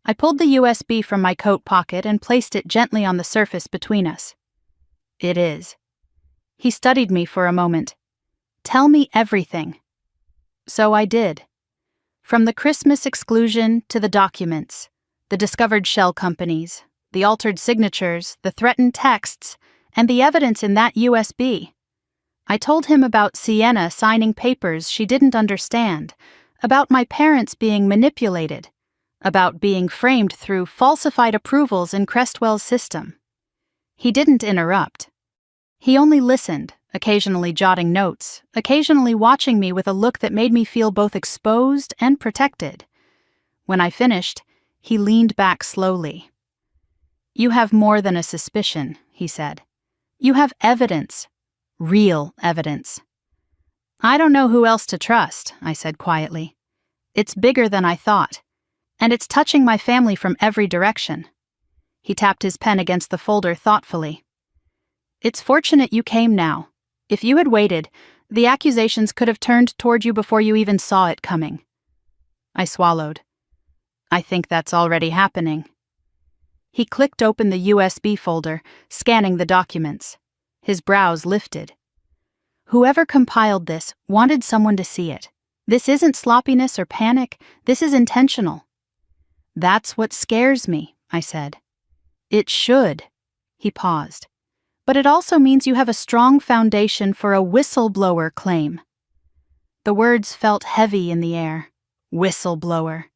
I pulled the USB from my coat pocket and placed it gently on the surface between us. "It is." He studied me for a moment. "Tell me everything." So I did. From the Christmas exclusion to the documents, the discovered shell companies, the altered signatures, the threatened texts, and the evidence in that USB. I told him about Sienna signing papers she didn't understand, about my parents being manipulated, about being framed through falsified approvals in Crestwell's system. He didn't interrupt. He only listened, occasionally jotting notes, occasionally watching me with a look that made me feel both exposed and protected. When I finished, he leaned back slowly. "You have more than a suspicion," he said. "You have evidence. Real evidence." "I don't know who else to trust," I said quietly. "It's bigger than I thought, and it's touching my family from every direction." He tapped his pen against the folder thoughtfully. "It's fortunate you came now. If you had waited, the accusations could have turned toward you before you even saw it coming." I swallowed. "I think that's already happening." He clicked open the USB folder, scanning the documents. His brows lifted. Whoever compiled this wanted someone to see it. This isn't sloppiness or panic, this is intentional. That's what scares me, I said. It should. He paused. But it also means you have a strong foundation for a whistleblower claim. The words felt heavy in the air. Whistleblower.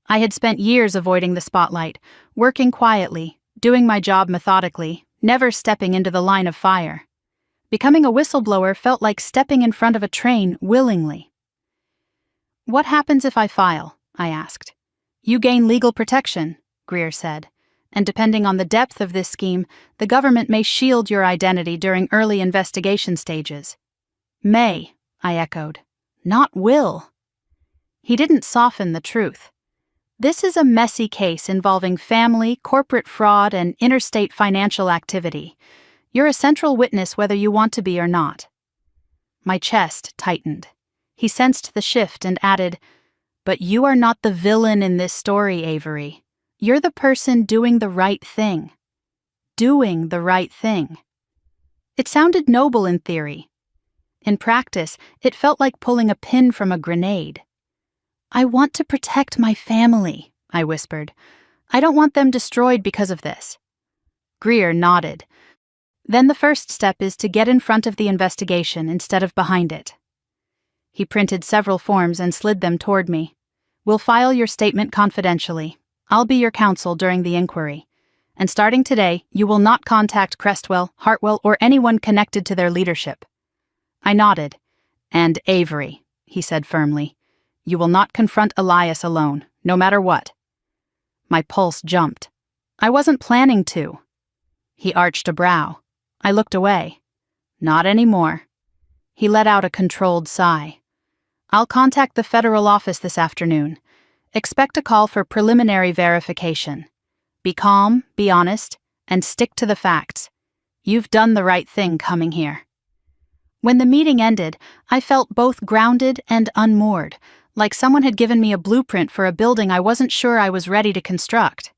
I had spent years avoiding the spotlight, working quietly, doing my job methodically, never stepping into the line of fire. Becoming a whistleblower felt like stepping in front of a train willingly. What happens if I file? I asked. You gain legal protection, Greer said, and depending on the depth of this scheme, the government may shield your identity during early investigation stages. May, I echoed. Not will. He didn't soften the truth. This is a messy case involving family, corporate fraud, and interstate financial activity. You're a central witness whether you want to be or not. My chest tightened. He sensed the shift and added, But you are not the villain in this story, Avery. You're the person doing the right thing. Doing the right thing. It sounded noble in theory. In practice, it felt like pulling a pin from a grenade. I want to protect my family, I whispered. I don't want them destroyed because of this. Greer nodded. Then the first step is to get in front of the investigation instead of behind it. He printed several forms and slid them toward me. We'll file your statement confidentially. I'll be your counsel during the inquiry. And starting today, you will not contact Crestwell, Hartwell, or anyone connected to their leadership. I nodded. And Avery, he said firmly. You will not confront Elias alone, no matter what. My pulse jumped. I wasn't planning to. He arched a brow. I looked away. Not anymore. He let out a controlled sigh. I'll contact the federal office this afternoon. Expect a call for preliminary verification. Be calm, be honest, and stick to the facts. You've done the right thing coming here. When the meeting ended, I felt both grounded and unmoored, like someone had given me a blueprint for a building I wasn't sure I was ready to construct.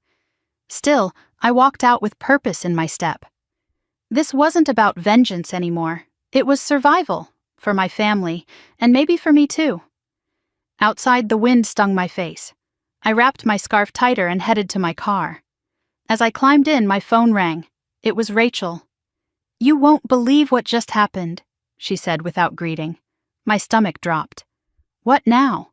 Still, I walked out with purpose in my step. This wasn't about vengeance anymore. It was survival, for my family, and maybe for me too. Outside, the wind stung my face. I wrapped my scarf tighter and headed to my car. As I climbed in, my phone rang. It was Rachel. You won't believe what just happened, she said without greeting. My stomach dropped. What now?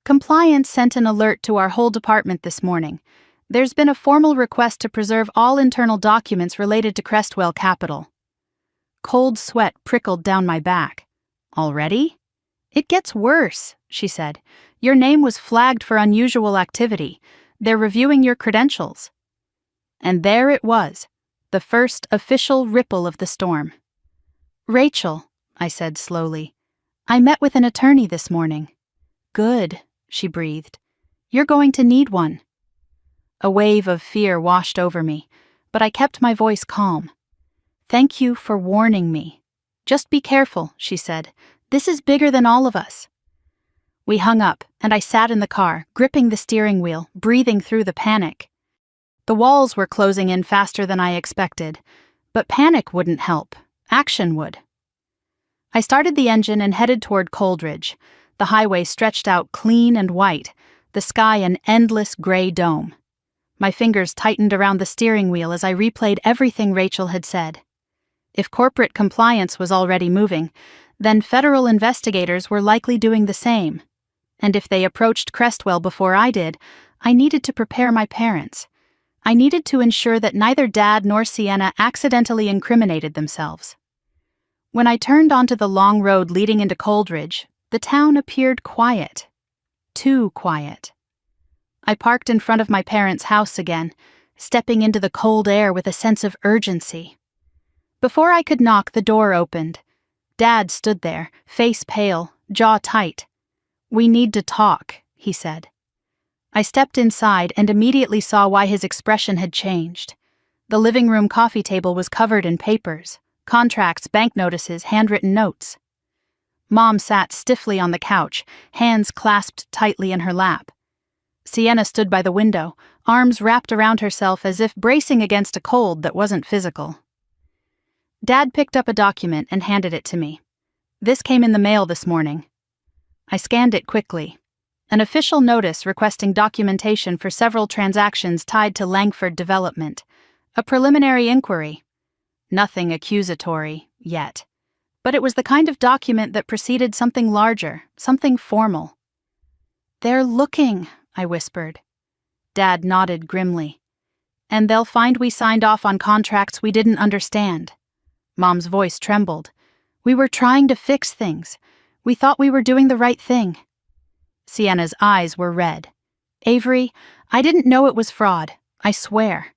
Compliance sent an alert to our whole department this morning. There's been a formal request to preserve all internal documents related to Crestwell Capital. Cold sweat prickled down my back. Already? It gets worse, she said. Your name was flagged for unusual activity. They're reviewing your credentials. And there it was, the first official ripple of the storm. Rachel, I said slowly, I met with an attorney this morning. Good, she breathed. You're going to need one. A wave of fear washed over me, but I kept my voice calm. Thank you for warning me. Just be careful, she said. This is bigger than all of us. We hung up, and I sat in the car, gripping the steering wheel, breathing through the panic. The walls were closing in faster than I expected, but panic wouldn't help. Action would. I started the engine and headed toward Coldridge. The highway stretched out clean and white, the sky an endless gray dome. My fingers tightened around the steering wheel as I replayed everything Rachel had said. If corporate compliance was already moving, then federal investigators were likely doing the same. And if they approached Crestwell before I did, I needed to prepare my parents. I needed to ensure that neither Dad nor Sienna accidentally incriminated themselves. When I turned onto the long road leading into Coldridge, the town appeared quiet. Too quiet. I parked in front of my parents' house again, stepping into the cold air with a sense of urgency. Before I could knock, the door opened. Dad stood there, face pale, jaw tight. We need to talk, he said. I stepped inside and immediately saw why his expression had changed. The living room coffee table was covered in papers, contracts, bank notices, handwritten notes. Mom sat stiffly on the couch, hands clasped tightly in her lap. Sienna stood by the window, arms wrapped around herself as if bracing against a cold that wasn't physical. Dad picked up a document and handed it to me. This came in the mail this morning. I scanned it quickly. An official notice requesting documentation for several transactions tied to Langford Development. A preliminary inquiry. Nothing accusatory, yet. But it was the kind of document that preceded something larger, something formal. "They're looking," I whispered. Dad nodded grimly. "And they'll find we signed off on contracts we didn't understand." Mom's voice trembled. "We were trying to fix things. We thought we were doing the right thing." Sienna's eyes were red. "Avery, I didn't know it was fraud. I swear."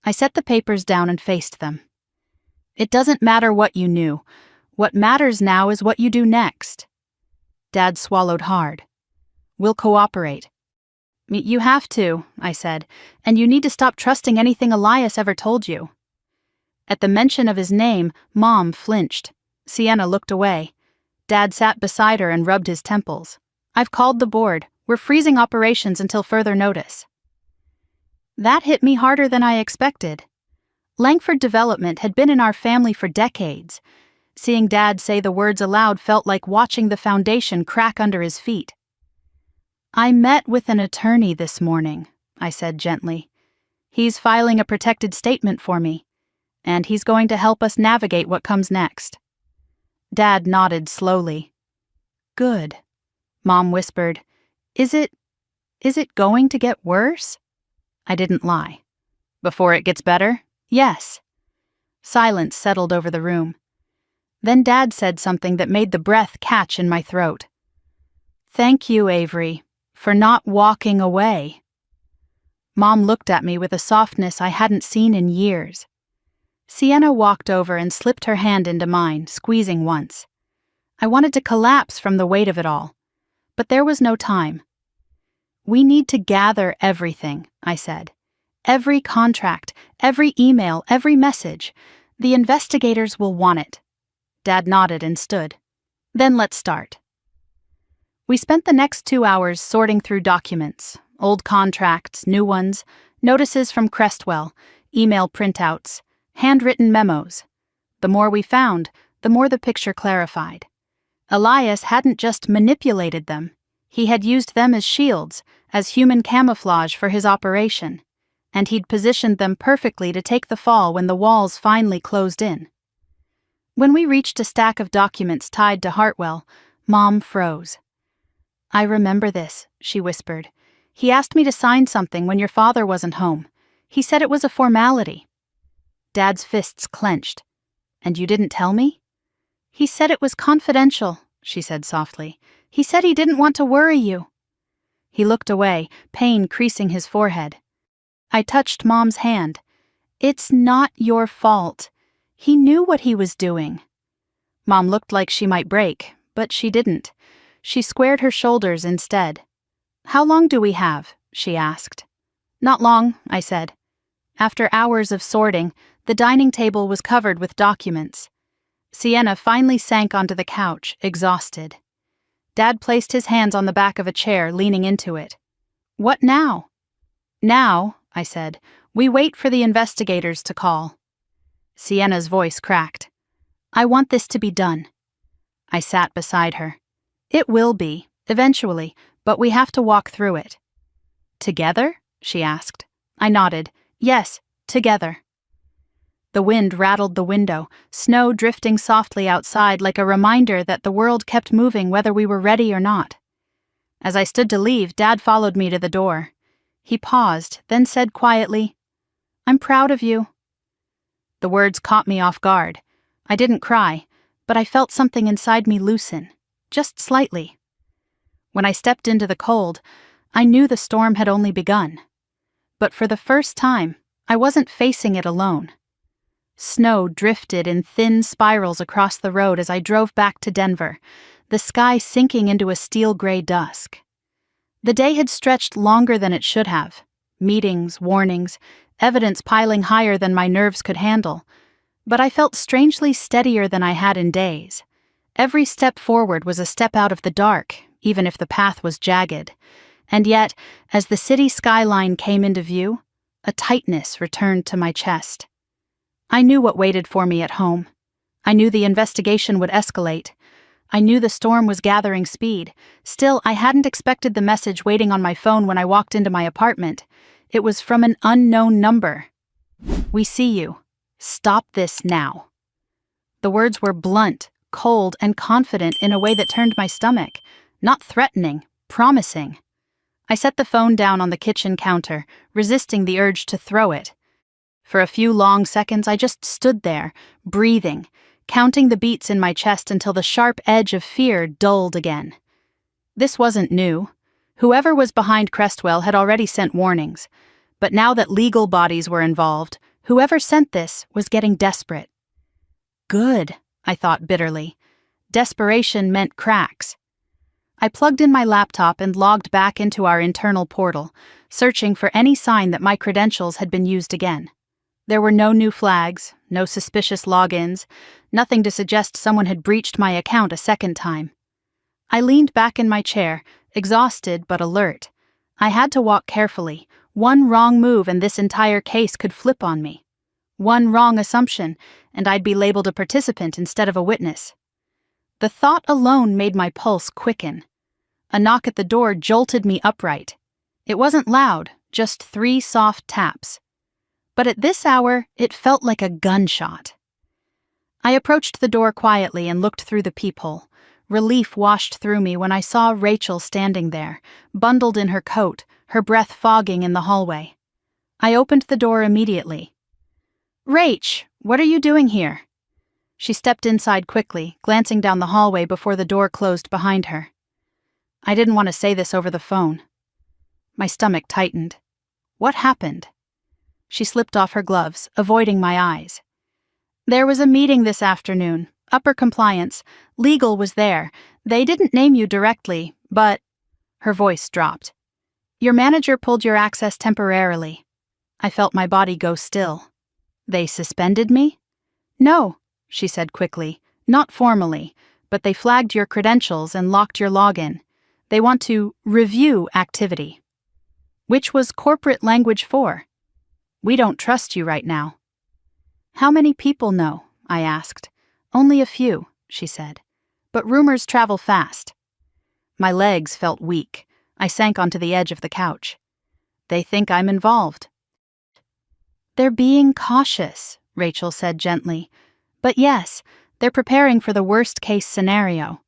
I set the papers down and faced them. "It doesn't matter what you knew. What matters now is what you do next." Dad swallowed hard. "We'll cooperate." "You have to," I said, "and you need to stop trusting anything Elias ever told you." At the mention of his name, Mom flinched. Sienna looked away. Dad sat beside her and rubbed his temples. "I've called the board. We're freezing operations until further notice." That hit me harder than I expected. Langford Development had been in our family for decades. Seeing Dad say the words aloud felt like watching the foundation crack under his feet. "I met with an attorney this morning," I said gently. "He's filing a protected statement for me, and he's going to help us navigate what comes next." Dad nodded slowly. "Good," Mom whispered. Is it going to get worse?" I didn't lie. "Before it gets better? Yes." Silence settled over the room. Then Dad said something that made the breath catch in my throat. "Thank you, Avery, for not walking away." Mom looked at me with a softness I hadn't seen in years. Sienna walked over and slipped her hand into mine, squeezing once. I wanted to collapse from the weight of it all, but there was no time. "We need to gather everything," I said. "Every contract, every email, every message. The investigators will want it." Dad nodded and stood. "Then let's start." We spent the next 2 hours sorting through documents, old contracts, new ones, notices from Crestwell, email printouts, handwritten memos. The more we found, the more the picture clarified. Elias hadn't just manipulated them. He had used them as shields, as human camouflage for his operation, and he'd positioned them perfectly to take the fall when the walls finally closed in. When we reached a stack of documents tied to Hartwell, Mom froze. "I remember this," she whispered. "He asked me to sign something when your father wasn't home. He said it was a formality." Dad's fists clenched. "And you didn't tell me?" "He said it was confidential," she said softly. "He said he didn't want to worry you." He looked away, pain creasing his forehead. I touched Mom's hand. "It's not your fault. He knew what he was doing." Mom looked like she might break, but she didn't. She squared her shoulders instead. "How long do we have?" she asked. "Not long," I said. After hours of sorting, the dining table was covered with documents. Sienna finally sank onto the couch, exhausted. Dad placed his hands on the back of a chair, leaning into it. "What now?" "Now," I said, "we wait for the investigators to call." Sienna's voice cracked. "I want this to be done." I sat beside her. "It will be, eventually, but we have to walk through it." "Together?" she asked. I nodded. "Yes, together." The wind rattled the window, snow drifting softly outside like a reminder that the world kept moving whether we were ready or not. As I stood to leave, Dad followed me to the door. He paused, then said quietly, "I'm proud of you." The words caught me off guard. I didn't cry, but I felt something inside me loosen, just slightly. When I stepped into the cold, I knew the storm had only begun. But for the first time, I wasn't facing it alone. Snow drifted in thin spirals across the road as I drove back to Denver, the sky sinking into a steel-gray dusk. The day had stretched longer than it should have. Meetings, warnings, evidence piling higher than my nerves could handle. But I felt strangely steadier than I had in days. Every step forward was a step out of the dark, even if the path was jagged. And yet, as the city skyline came into view, a tightness returned to my chest. I knew what waited for me at home. I knew the investigation would escalate. I knew the storm was gathering speed. Still, I hadn't expected the message waiting on my phone when I walked into my apartment. It was from an unknown number. "We see you. Stop this now." The words were blunt, cold, and confident in a way that turned my stomach. Not threatening, promising. I set the phone down on the kitchen counter, resisting the urge to throw it. For a few long seconds, I just stood there, breathing, counting the beats in my chest until the sharp edge of fear dulled again. This wasn't new. Whoever was behind Crestwell had already sent warnings. But now that legal bodies were involved, whoever sent this was getting desperate. Good, I thought bitterly. Desperation meant cracks. I plugged in my laptop and logged back into our internal portal, searching for any sign that my credentials had been used again. There were no new flags, no suspicious logins, nothing to suggest someone had breached my account a second time. I leaned back in my chair, exhausted but alert. I had to walk carefully. One wrong move and this entire case could flip on me. One wrong assumption, and I'd be labeled a participant instead of a witness. The thought alone made my pulse quicken. A knock at the door jolted me upright. It wasn't loud, just 3 soft taps. But at this hour, it felt like a gunshot. I approached the door quietly and looked through the peephole. Relief washed through me when I saw Rachel standing there, bundled in her coat, her breath fogging in the hallway. I opened the door immediately. "Rach, what are you doing here?" She stepped inside quickly, glancing down the hallway before the door closed behind her. I didn't want to say this over the phone. My stomach tightened. What happened? She slipped off her gloves, avoiding my eyes. "There was a meeting this afternoon. Upper compliance. Legal was there. They didn't name you directly, but..." Her voice dropped. "Your manager pulled your access temporarily." I felt my body go still. "They suspended me?" "No," she said quickly. "Not formally, but they flagged your credentials and locked your login. They want to review activity." Which was corporate language for, "We don't trust you right now." "How many people know?" I asked. "Only a few," she said. "But rumors travel fast." My legs felt weak. I sank onto the edge of the couch. "They think I'm involved." "They're being cautious," Rachel said gently. "But yes, they're preparing for the worst-case scenario."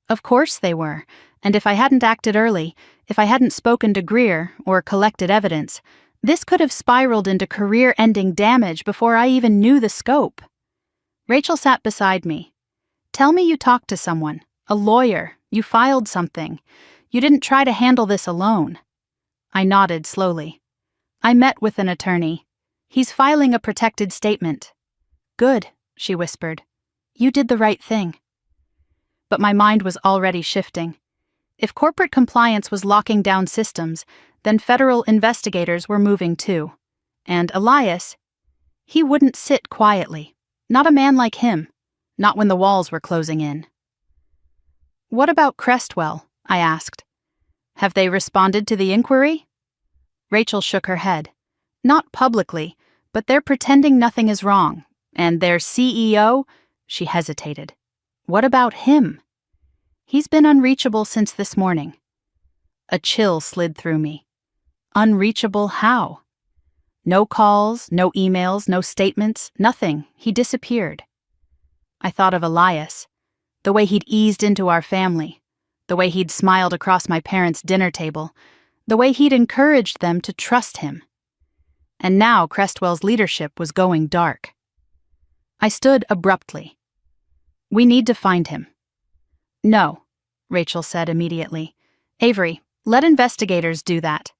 Of course they were, and if I hadn't acted early, if I hadn't spoken to Greer or collected evidence, this could have spiraled into career-ending damage before I even knew the scope. Rachel sat beside me. "Tell me you talked to someone, a lawyer, you filed something. You didn't try to handle this alone." I nodded slowly. "I met with an attorney. He's filing a protected statement." "Good," she whispered. "You did the right thing." But my mind was already shifting. If corporate compliance was locking down systems, then federal investigators were moving too. And Elias, he wouldn't sit quietly. Not a man like him. Not when the walls were closing in. "What about Crestwell?" I asked. "Have they responded to the inquiry?" Rachel shook her head. "Not publicly, but they're pretending nothing is wrong. And their CEO?" She hesitated. "What about him?" "He's been unreachable since this morning." A chill slid through me. Unreachable how? No calls, no emails, no statements, nothing. He disappeared. I thought of Elias, the way he'd eased into our family, the way he'd smiled across my parents' dinner table, the way he'd encouraged them to trust him. And now Crestwell's leadership was going dark. I stood abruptly. "We need to find him." "No," Rachel said immediately. "Avery, let investigators do that."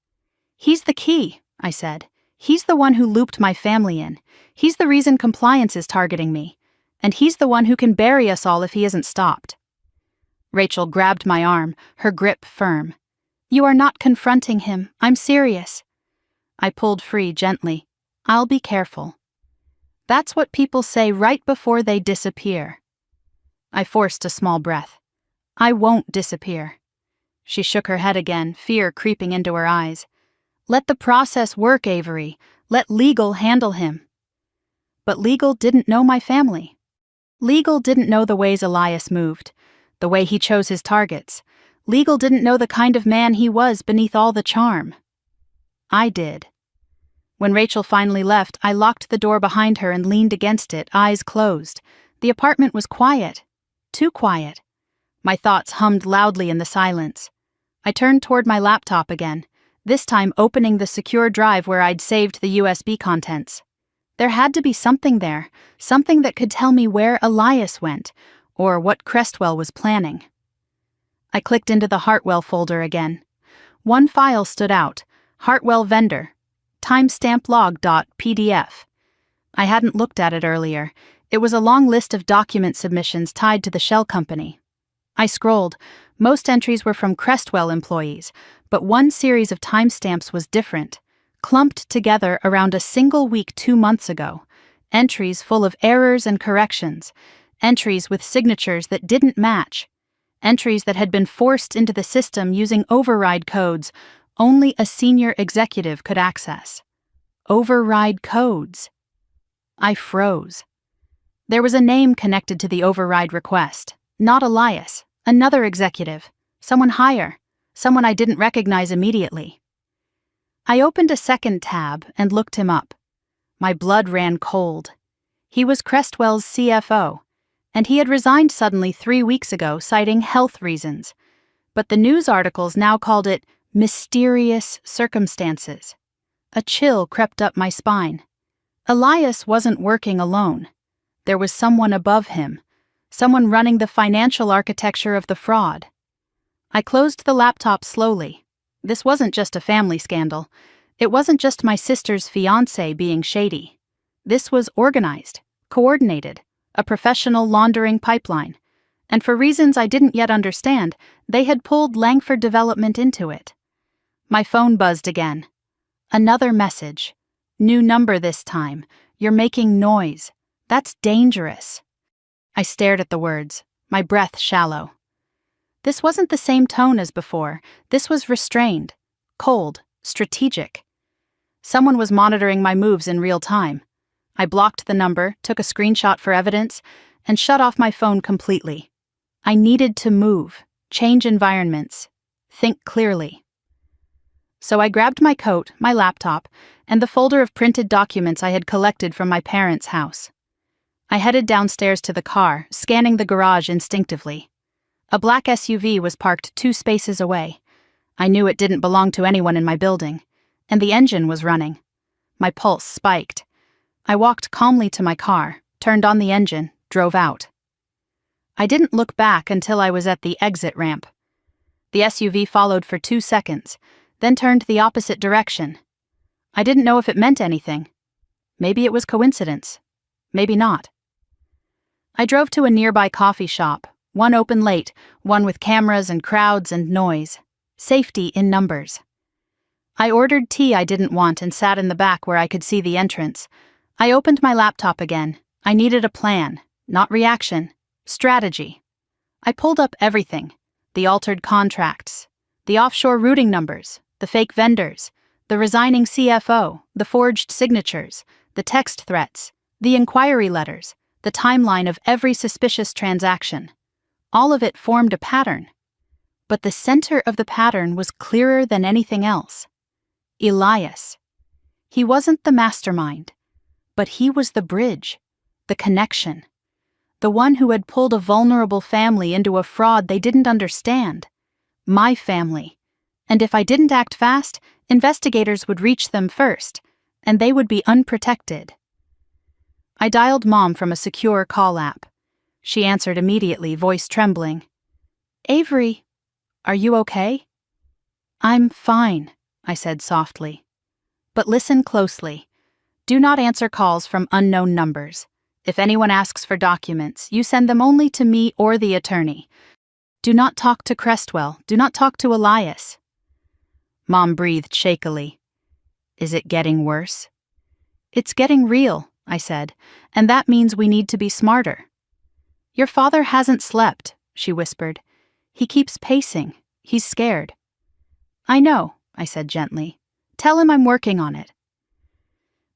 "He's the key," I said. "He's the one who looped my family in. He's the reason compliance is targeting me. And he's the one who can bury us all if he isn't stopped." Rachel grabbed my arm, her grip firm. "You are not confronting him. I'm serious." I pulled free gently. "I'll be careful." That's what people say right before they disappear. I forced a small breath. "I won't disappear." She shook her head again, fear creeping into her eyes. "Let the process work, Avery. Let legal handle him." But legal didn't know my family. Legal didn't know the ways Elias moved, the way he chose his targets. Legal didn't know the kind of man he was beneath all the charm. I did. When Rachel finally left, I locked the door behind her and leaned against it, eyes closed. The apartment was quiet. Too quiet. My thoughts hummed loudly in the silence. I turned toward my laptop again, this time opening the secure drive where I'd saved the USB contents. There had to be something there, something that could tell me where Elias went, or what Crestwell was planning. I clicked into the Hartwell folder again. One file stood out, Hartwell vendor, timestamp log.pdf. I hadn't looked at it earlier. It was a long list of document submissions tied to the shell company. I scrolled. Most entries were from Crestwell employees, but one series of timestamps was different, clumped together around a single week 2 months ago. Entries full of errors and corrections. Entries with signatures that didn't match. Entries that had been forced into the system using override codes only a senior executive could access. Override codes. I froze. There was a name connected to the override request. Not Elias, another executive, someone higher, someone I didn't recognize immediately. I opened a second tab and looked him up. My blood ran cold. He was Crestwell's CFO, and he had resigned suddenly 3 weeks ago, citing health reasons. But the news articles now called it mysterious circumstances. A chill crept up my spine. Elias wasn't working alone. There was someone above him, someone running the financial architecture of the fraud. I closed the laptop slowly. This wasn't just a family scandal. It wasn't just my sister's fiancé being shady. This was organized, coordinated, a professional laundering pipeline. And for reasons I didn't yet understand, they had pulled Langford Development into it. My phone buzzed again. Another message. New number this time. You're making noise. That's dangerous. I stared at the words, my breath shallow. This wasn't the same tone as before. This was restrained, cold, strategic. Someone was monitoring my moves in real time. I blocked the number, took a screenshot for evidence, and shut off my phone completely. I needed to move, change environments, think clearly. So I grabbed my coat, my laptop, and the folder of printed documents I had collected from my parents' house. I headed downstairs to the car, scanning the garage instinctively. A black SUV was parked 2 spaces away. I knew it didn't belong to anyone in my building, and the engine was running. My pulse spiked. I walked calmly to my car, turned on the engine, drove out. I didn't look back until I was at the exit ramp. The SUV followed for 2 seconds, then turned the opposite direction. I didn't know if it meant anything. Maybe it was coincidence. Maybe not. I drove to a nearby coffee shop, one open late, one with cameras and crowds and noise. Safety in numbers. I ordered tea I didn't want and sat in the back where I could see the entrance. I opened my laptop again. I needed a plan, not reaction, strategy. I pulled up everything, the altered contracts, the offshore routing numbers, the fake vendors, the resigning CFO, the forged signatures, the text threats, the inquiry letters, the timeline of every suspicious transaction. All of it formed a pattern. But the center of the pattern was clearer than anything else. Elias. He wasn't the mastermind, but he was the bridge, the connection, the one who had pulled a vulnerable family into a fraud they didn't understand. My family. And if I didn't act fast, investigators would reach them first, and they would be unprotected. I dialed Mom from a secure call app. She answered immediately, voice trembling. "Avery, are you okay?" "I'm fine," I said softly. "But listen closely. Do not answer calls from unknown numbers. If anyone asks for documents, you send them only to me or the attorney. Do not talk to Crestwell. Do not talk to Elias." Mom breathed shakily. "Is it getting worse?" "It's getting real," I said, "and that means we need to be smarter." "Your father hasn't slept," she whispered. "He keeps pacing. He's scared." "I know," I said gently. "Tell him I'm working on it."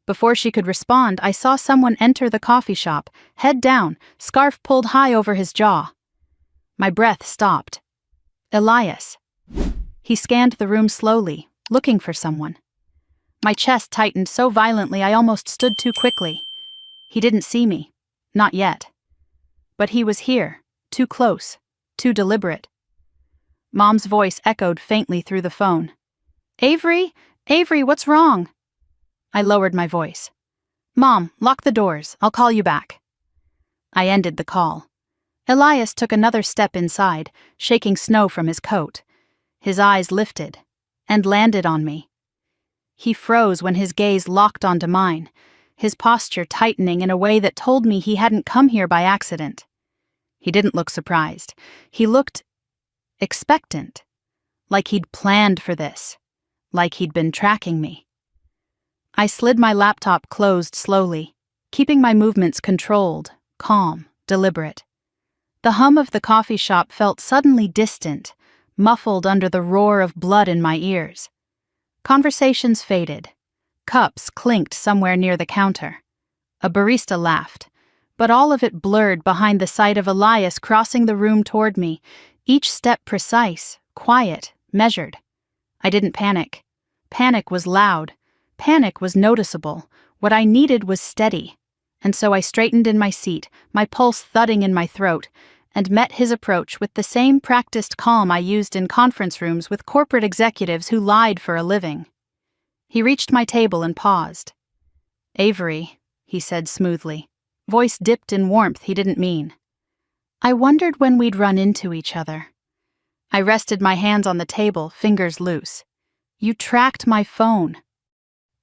Before she could respond, I saw someone enter the coffee shop, head down, scarf pulled high over his jaw. My breath stopped. Elias. He scanned the room slowly, looking for someone. My chest tightened so violently I almost stood too quickly. He didn't see me. Not yet. But he was here, too close, too deliberate. Mom's voice echoed faintly through the phone. Avery? Avery, what's wrong? I lowered my voice. Mom, lock the doors. I'll call you back. I ended the call. Elias took another step inside, shaking snow from his coat. His eyes lifted and landed on me. He froze when his gaze locked onto mine, his posture tightening in a way that told me he hadn't come here by accident. He didn't look surprised. He looked expectant, like he'd planned for this, like he'd been tracking me. I slid my laptop closed slowly, keeping my movements controlled, calm, deliberate. The hum of the coffee shop felt suddenly distant, muffled under the roar of blood in my ears. Conversations faded. Cups clinked somewhere near the counter. A barista laughed, but all of it blurred behind the sight of Elias crossing the room toward me, each step precise, quiet, measured. I didn't panic. Panic was loud. Panic was noticeable. What I needed was steady. And so I straightened in my seat, my pulse thudding in my throat, and met his approach with the same practiced calm I used in conference rooms with corporate executives who lied for a living. He reached my table and paused. Avery, he said smoothly, voice dipped in warmth he didn't mean. I wondered when we'd run into each other. I rested my hands on the table, fingers loose. You tracked my phone.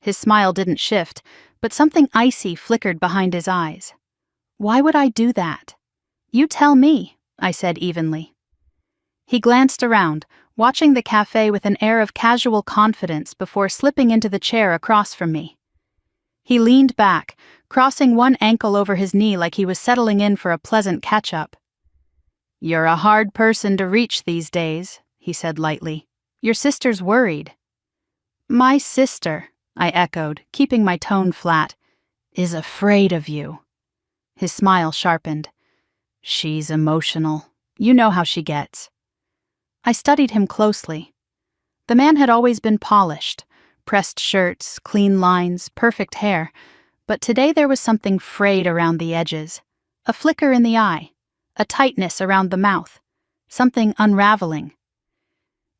His smile didn't shift, but something icy flickered behind his eyes. Why would I do that? You tell me, I said evenly. He glanced around, watching the cafe with an air of casual confidence before slipping into the chair across from me. He leaned back, crossing one ankle over his knee like he was settling in for a pleasant catch-up. You're a hard person to reach these days, he said lightly. Your sister's worried. My sister, I echoed, keeping my tone flat, is afraid of you. His smile sharpened. She's emotional. You know how she gets. I studied him closely. The man had always been polished, pressed shirts, clean lines, perfect hair, but today there was something frayed around the edges, a flicker in the eye, a tightness around the mouth, something unraveling.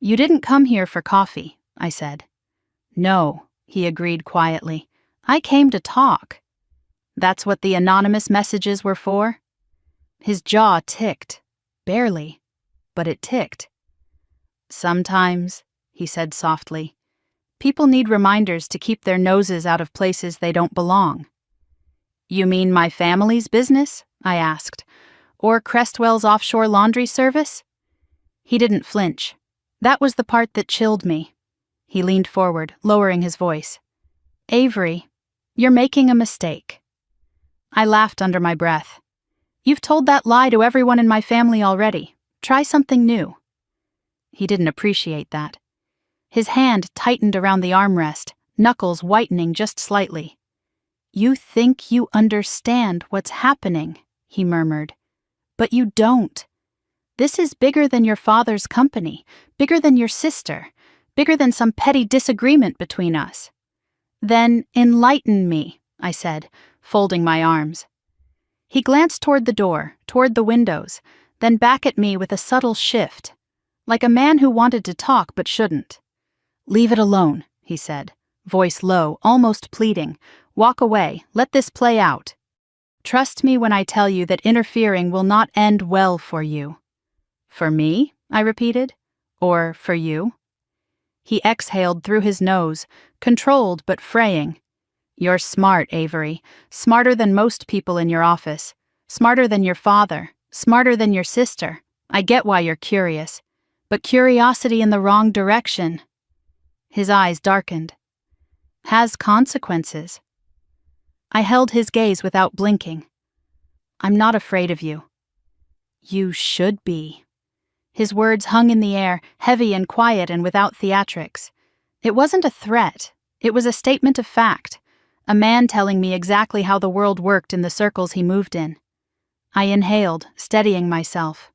You didn't come here for coffee, I said. No, he agreed quietly. I came to talk. That's what the anonymous messages were for? His jaw ticked. Barely, but it ticked. Sometimes, he said softly, people need reminders to keep their noses out of places they don't belong. You mean my family's business? I asked. Or Crestwell's offshore laundry service? He didn't flinch. That was the part that chilled me. He leaned forward, lowering his voice. Avery, you're making a mistake. I laughed under my breath. You've told that lie to everyone in my family already. Try something new. He didn't appreciate that. His hand tightened around the armrest, knuckles whitening just slightly. You think you understand what's happening, he murmured. But you don't. This is bigger than your father's company, bigger than your sister, bigger than some petty disagreement between us. Then enlighten me, I said, folding my arms. He glanced toward the door, toward the windows, then back at me with a subtle shift, like a man who wanted to talk but shouldn't. Leave it alone, he said, voice low, almost pleading. Walk away, let this play out. Trust me when I tell you that interfering will not end well for you. For me? I repeated. Or for you? He exhaled through his nose, controlled but fraying. You're smart, Avery. Smarter than most people in your office. Smarter than your father. Smarter than your sister. I get why you're curious. But curiosity in the wrong direction. His eyes darkened. Has consequences. I held his gaze without blinking. I'm not afraid of you. You should be. His words hung in the air, heavy and quiet and without theatrics. It wasn't a threat. It was a statement of fact. A man telling me exactly how the world worked in the circles he moved in. I inhaled, steadying myself.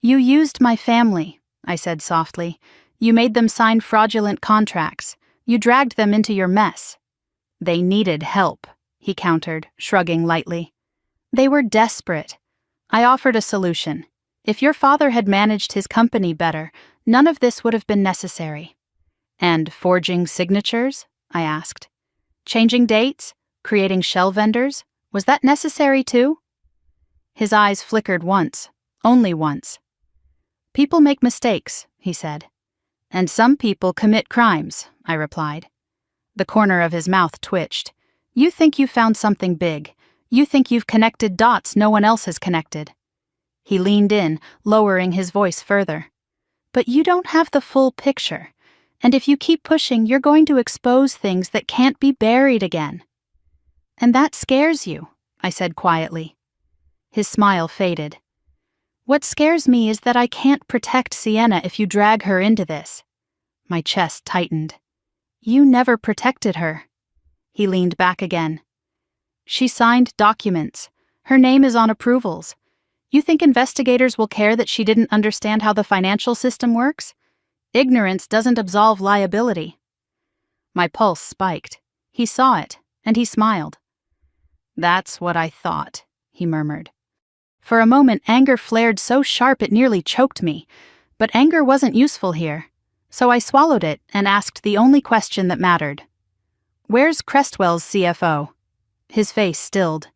"You used my family," I said softly. "You made them sign fraudulent contracts. You dragged them into your mess." "They needed help," he countered, shrugging lightly. "They were desperate. I offered a solution. If your father had managed his company better, none of this would have been necessary." "And forging signatures?" I asked. "Changing dates? Creating shell vendors? Was that necessary too?" His eyes flickered once, only once. "People make mistakes," he said. "And some people commit crimes," I replied. The corner of his mouth twitched. "You think you've found something big. You think you've connected dots no one else has connected." He leaned in, lowering his voice further. "But you don't have the full picture. And if you keep pushing, you're going to expose things that can't be buried again." "And that scares you," I said quietly. His smile faded. "What scares me is that I can't protect Sienna if you drag her into this." My chest tightened. "You never protected her." He leaned back again. "She signed documents. Her name is on approvals. You think investigators will care that she didn't understand how the financial system works? Ignorance doesn't absolve liability." My pulse spiked. He saw it, and he smiled. "That's what I thought," he murmured. For a moment, anger flared so sharp it nearly choked me. But anger wasn't useful here, so I swallowed it and asked the only question that mattered. "Where's Crestwell's CFO?" His face stilled.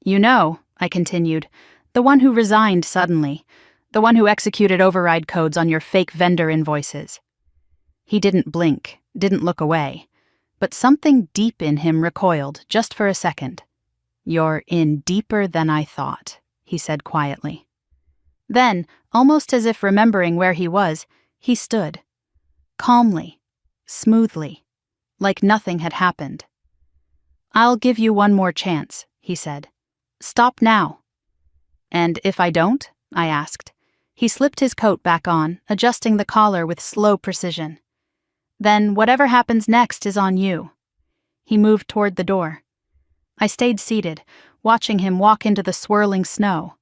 "You know," I continued, "the one who resigned suddenly, the one who executed override codes on your fake vendor invoices." He didn't blink, didn't look away, but something deep in him recoiled just for a second. "You're in deeper than I thought," he said quietly. Then, almost as if remembering where he was, he stood. Calmly, smoothly, like nothing had happened. "I'll give you one more chance," he said. "Stop now." "And if I don't?" I asked. He slipped his coat back on, adjusting the collar with slow precision. "Then whatever happens next is on you." He moved toward the door. I stayed seated, watching him walk into the swirling snow.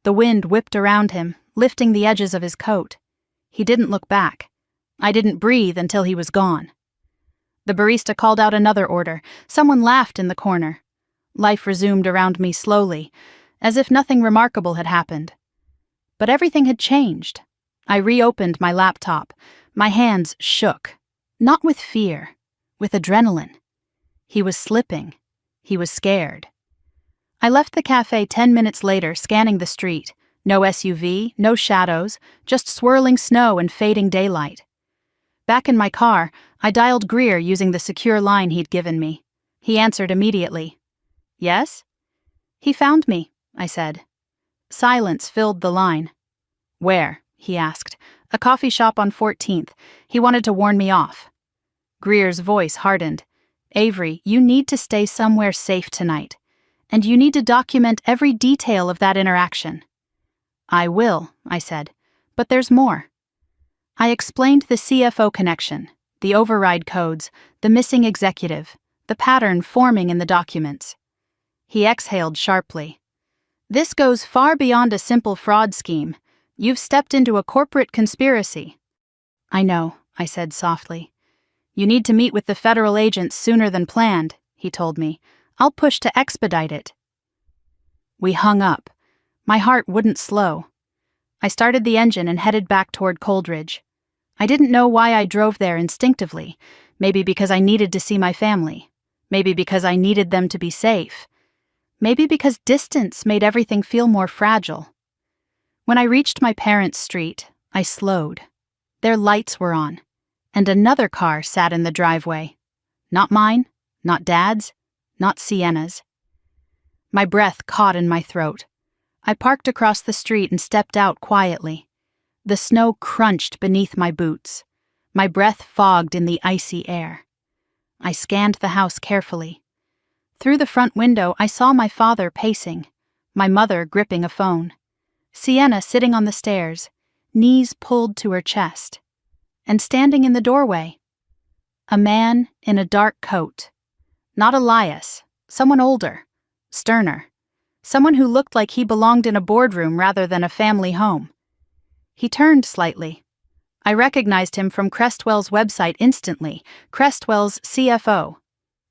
The wind whipped around him, lifting the edges of his coat. He didn't look back. I didn't breathe until he was gone. The barista called out another order. Someone laughed in the corner. Life resumed around me slowly, as if nothing remarkable had happened. But everything had changed. I reopened my laptop. My hands shook. Not with fear, with adrenaline. He was slipping. He was scared. I left the cafe 10 minutes later, scanning the street. No SUV, no shadows, just swirling snow and fading daylight. Back in my car, I dialed Greer using the secure line he'd given me. He answered immediately. "Yes?" "He found me," I said. Silence filled the line. "Where?" he asked. "A coffee shop on 14th. He wanted to warn me off." Greer's voice hardened. "Avery, you need to stay somewhere safe tonight. And you need to document every detail of that interaction." "I will," I said. "But there's more." I explained the CFO connection, the override codes, the missing executive, the pattern forming in the documents. He exhaled sharply. "This goes far beyond a simple fraud scheme. You've stepped into a corporate conspiracy." "I know," I said softly. "You need to meet with the federal agents sooner than planned," he told me. "I'll push to expedite it." We hung up. My heart wouldn't slow. I started the engine and headed back toward Coldridge. I didn't know why I drove there instinctively. Maybe because I needed to see my family. Maybe because I needed them to be safe. Maybe because distance made everything feel more fragile. When I reached my parents' street, I slowed. Their lights were on, and another car sat in the driveway. Not mine, not Dad's, not Sienna's. My breath caught in my throat. I parked across the street and stepped out quietly. The snow crunched beneath my boots. My breath fogged in the icy air. I scanned the house carefully. Through the front window, I saw my father pacing, my mother gripping a phone, Sienna sitting on the stairs, knees pulled to her chest, and standing in the doorway, a man in a dark coat. Not Elias. Someone older. Sterner. Someone who looked like he belonged in a boardroom rather than a family home. He turned slightly. I recognized him from Crestwell's website instantly. Crestwell's CFO.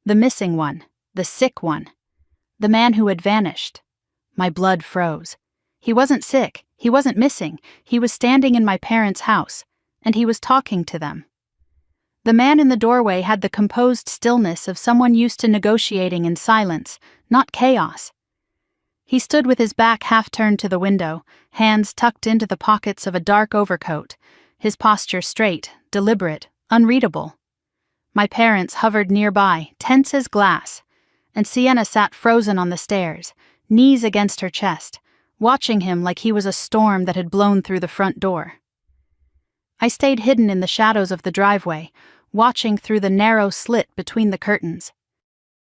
The missing one. The sick one. The man who had vanished. My blood froze. He wasn't sick. He wasn't missing. He was standing in my parents' house, and he was talking to them. The man in the doorway had the composed stillness of someone used to negotiating in silence, not chaos. He stood with his back half-turned to the window, hands tucked into the pockets of a dark overcoat, his posture straight, deliberate, unreadable. My parents hovered nearby, tense as glass, and Sienna sat frozen on the stairs, knees against her chest, watching him like he was a storm that had blown through the front door. I stayed hidden in the shadows of the driveway, watching through the narrow slit between the curtains.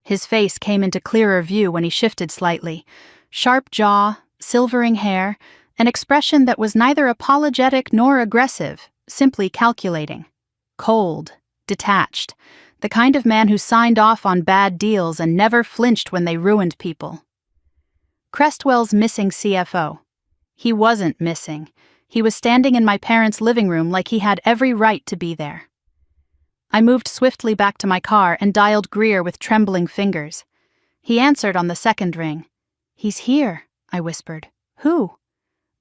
His face came into clearer view when he shifted slightly, sharp jaw, silvering hair, an expression that was neither apologetic nor aggressive, simply calculating. Cold, detached, the kind of man who signed off on bad deals and never flinched when they ruined people. Crestwell's missing CFO. He wasn't missing. He was standing in my parents' living room like he had every right to be there. I moved swiftly back to my car and dialed Greer with trembling fingers. He answered on the second ring. "He's here," I whispered. "Who?"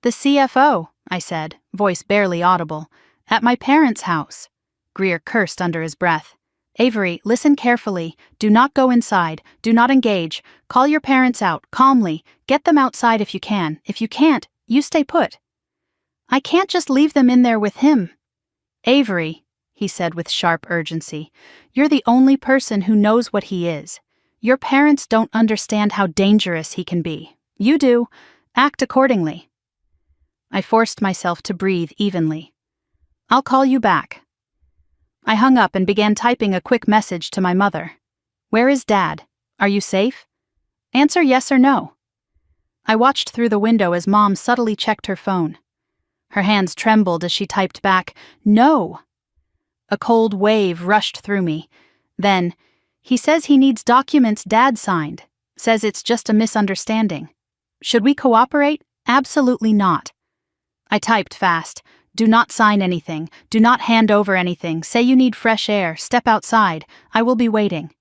"The CFO," I said, voice barely audible. "At my parents' house." Greer cursed under his breath. "Avery, listen carefully. Do not go inside. Do not engage. Call your parents out, calmly. Get them outside if you can. If you can't, you stay put." "I can't just leave them in there with him." "Avery," he said with sharp urgency, "you're the only person who knows what he is. Your parents don't understand how dangerous he can be. You do. Act accordingly." I forced myself to breathe evenly. "I'll call you back." I hung up and began typing a quick message to my mother. "Where is Dad? Are you safe? Answer yes or no." I watched through the window as Mom subtly checked her phone. Her hands trembled as she typed back, "No." A cold wave rushed through me. Then, "He says he needs documents Dad signed. Says it's just a misunderstanding. Should we cooperate? Absolutely not." I typed fast. "Do not sign anything. Do not hand over anything. Say you need fresh air. Step outside. I will be waiting."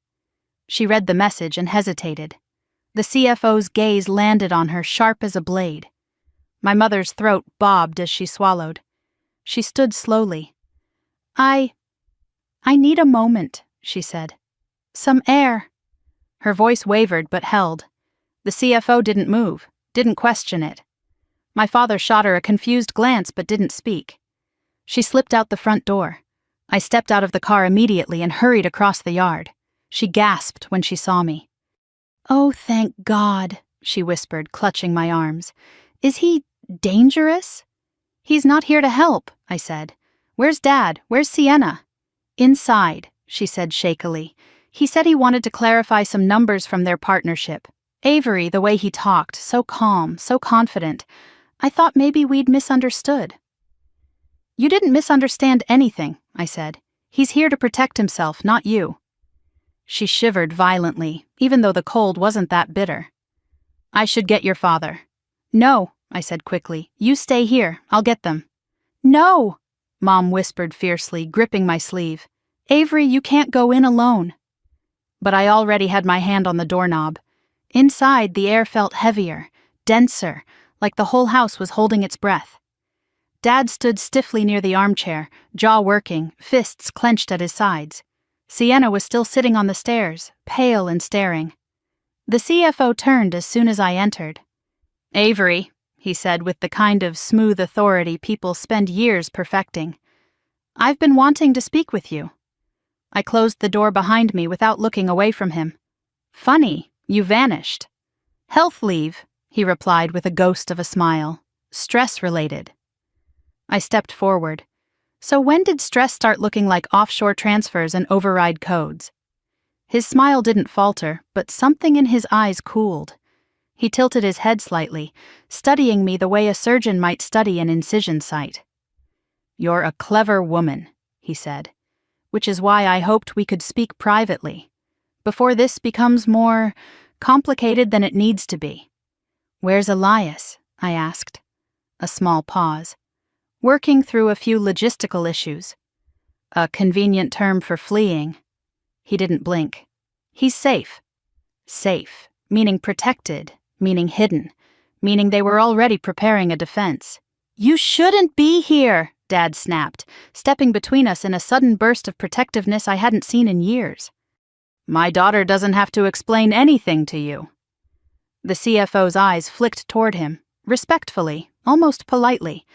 She read the message and hesitated. The CFO's gaze landed on her sharp as a blade. My mother's throat bobbed as she swallowed. She stood slowly. I need a moment," she said. "Some air." Her voice wavered but held. The CFO didn't move, didn't question it. My father shot her a confused glance but didn't speak. She slipped out the front door. I stepped out of the car immediately and hurried across the yard. She gasped when she saw me. "Oh, thank God," she whispered, clutching my arms. "Is he dangerous?" "He's not here to help," I said. "Where's Dad? Where's Sienna?" "Inside," she said shakily. "He said he wanted to clarify some numbers from their partnership. Avery, the way he talked, so calm, so confident. I thought maybe we'd misunderstood." "You didn't misunderstand anything," I said. "He's here to protect himself, not you." She shivered violently, even though the cold wasn't that bitter. "I should get your father." "No," I said quickly. "You stay here. I'll get them." "No!" Mom whispered fiercely, gripping my sleeve. "Avery, you can't go in alone." But I already had my hand on the doorknob. Inside, the air felt heavier, denser, like the whole house was holding its breath. Dad stood stiffly near the armchair, jaw working, fists clenched at his sides. Sienna was still sitting on the stairs, pale and staring. The CFO turned as soon as I entered. "Avery," he said with the kind of smooth authority people spend years perfecting. "I've been wanting to speak with you." I closed the door behind me without looking away from him. "Funny, you vanished." "Health leave," he replied with a ghost of a smile. "Stress-related." I stepped forward. "So when did stress start looking like offshore transfers and override codes?" His smile didn't falter, but something in his eyes cooled. He tilted his head slightly, studying me the way a surgeon might study an incision site. "You're a clever woman," he said, "which is why I hoped we could speak privately. before this becomes more complicated than it needs to be. Where's Elias? I asked. A small pause. Working through a few logistical issues. A convenient term for fleeing. He didn't blink. He's safe. Safe, meaning protected, meaning hidden, meaning they were already preparing a defense. You shouldn't be here, Dad snapped, stepping between us in a sudden burst of protectiveness I hadn't seen in years. My daughter doesn't have to explain anything to you. The CFO's eyes flicked toward him, respectfully, almost politely,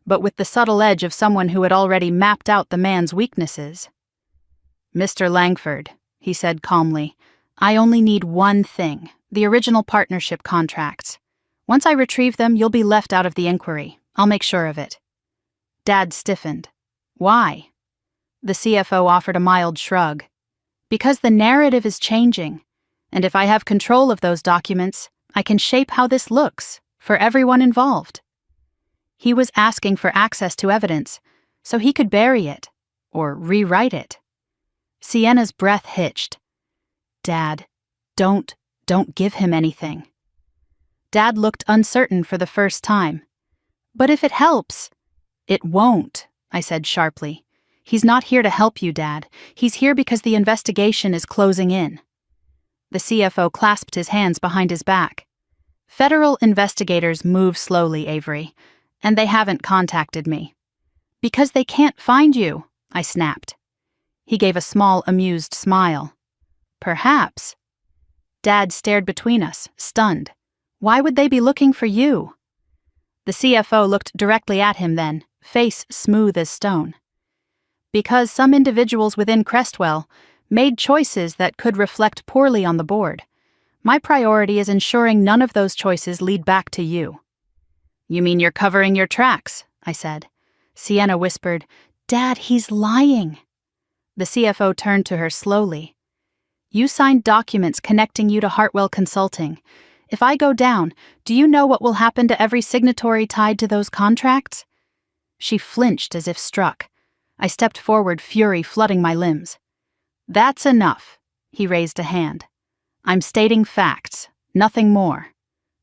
but with the subtle edge of someone who had already mapped out the man's weaknesses. Mr. Langford, he said calmly, I only need one thing, the original partnership contracts. Once I retrieve them, you'll be left out of the inquiry. I'll make sure of it. Dad stiffened. Why? The CFO offered a mild shrug. Because the narrative is changing, and if I have control of those documents, I can shape how this looks, for everyone involved. He was asking for access to evidence, so he could bury it, or rewrite it. Sienna's breath hitched. Dad, don't give him anything. Dad looked uncertain for the first time. But if it helps... It won't, I said sharply. He's not here to help you, Dad. He's here because the investigation is closing in. The CFO clasped his hands behind his back. Federal investigators move slowly, Avery, and they haven't contacted me. Because they can't find you, I snapped. He gave a small, amused smile. Perhaps. Dad stared between us, stunned. Why would they be looking for you? The CFO looked directly at him then, face smooth as stone. Because some individuals within Crestwell made choices that could reflect poorly on the board. My priority is ensuring none of those choices lead back to you. You mean you're covering your tracks, I said. Sienna whispered, Dad, he's lying. The CFO turned to her slowly. You signed documents connecting you to Hartwell Consulting. If I go down, do you know what will happen to every signatory tied to those contracts? She flinched as if struck. I stepped forward, fury flooding my limbs. That's enough. He raised a hand. I'm stating facts, nothing more.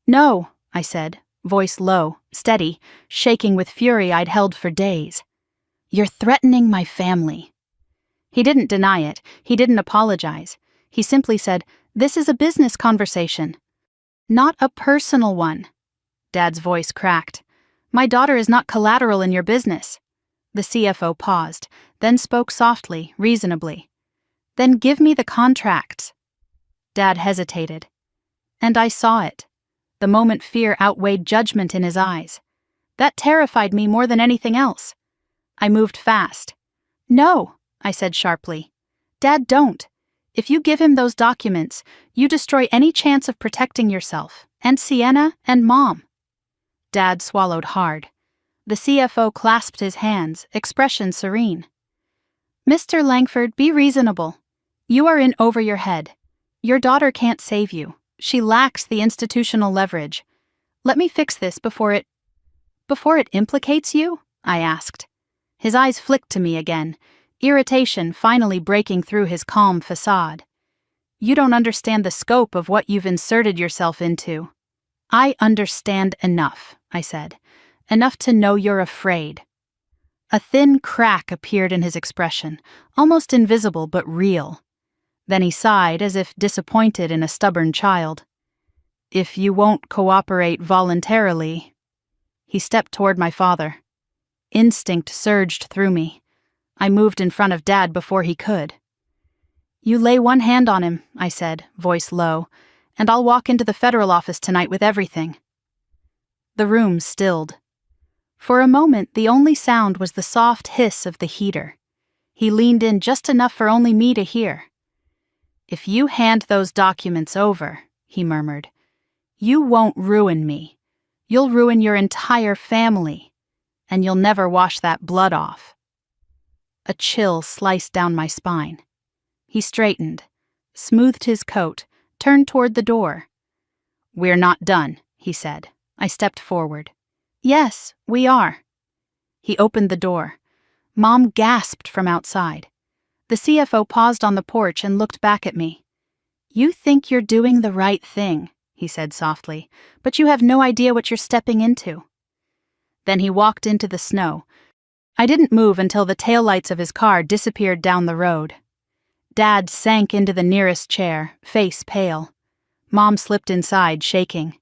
No, I said, voice low, steady, shaking with fury I'd held for days. You're threatening my family. He didn't deny it. He didn't apologize. He simply said, This is a business conversation. Not a personal one. Dad's voice cracked. My daughter is not collateral in your business. The CFO paused, then spoke softly, reasonably. Then give me the contracts. Dad hesitated. And I saw it. The moment fear outweighed judgment in his eyes. That terrified me more than anything else. I moved fast. No, I said sharply. Dad, don't. If you give him those documents, you destroy any chance of protecting yourself, and Sienna, and Mom. Dad swallowed hard. The CFO clasped his hands, expression serene. Mr. Langford, be reasonable. You are in over your head. Your daughter can't save you. She lacks the institutional leverage. Let me fix this before it implicates you? I asked. His eyes flicked to me again, irritation finally breaking through his calm facade. You don't understand the scope of what you've inserted yourself into. I understand enough, I said. Enough to know you're afraid. A thin crack appeared in his expression, almost invisible but real. Then he sighed as if disappointed in a stubborn child. If you won't cooperate voluntarily... He stepped toward my father. Instinct surged through me. I moved in front of Dad before he could. You lay one hand on him, I said, voice low, and I'll walk into the federal office tonight with everything. The room stilled. For a moment, the only sound was the soft hiss of the heater. He leaned in just enough for only me to hear. If you hand those documents over, he murmured, you won't ruin me. You'll ruin your entire family, and you'll never wash that blood off. A chill sliced down my spine. He straightened, smoothed his coat, turned toward the door. We're not done, he said. I stepped forward. Yes, we are. He opened the door. Mom gasped from outside. The CFO paused on the porch and looked back at me. "You think you're doing the right thing," he said softly, "but you have no idea what you're stepping into." Then he walked into the snow. I didn't move until the taillights of his car disappeared down the road. Dad sank into the nearest chair, face pale. Mom slipped inside, shaking.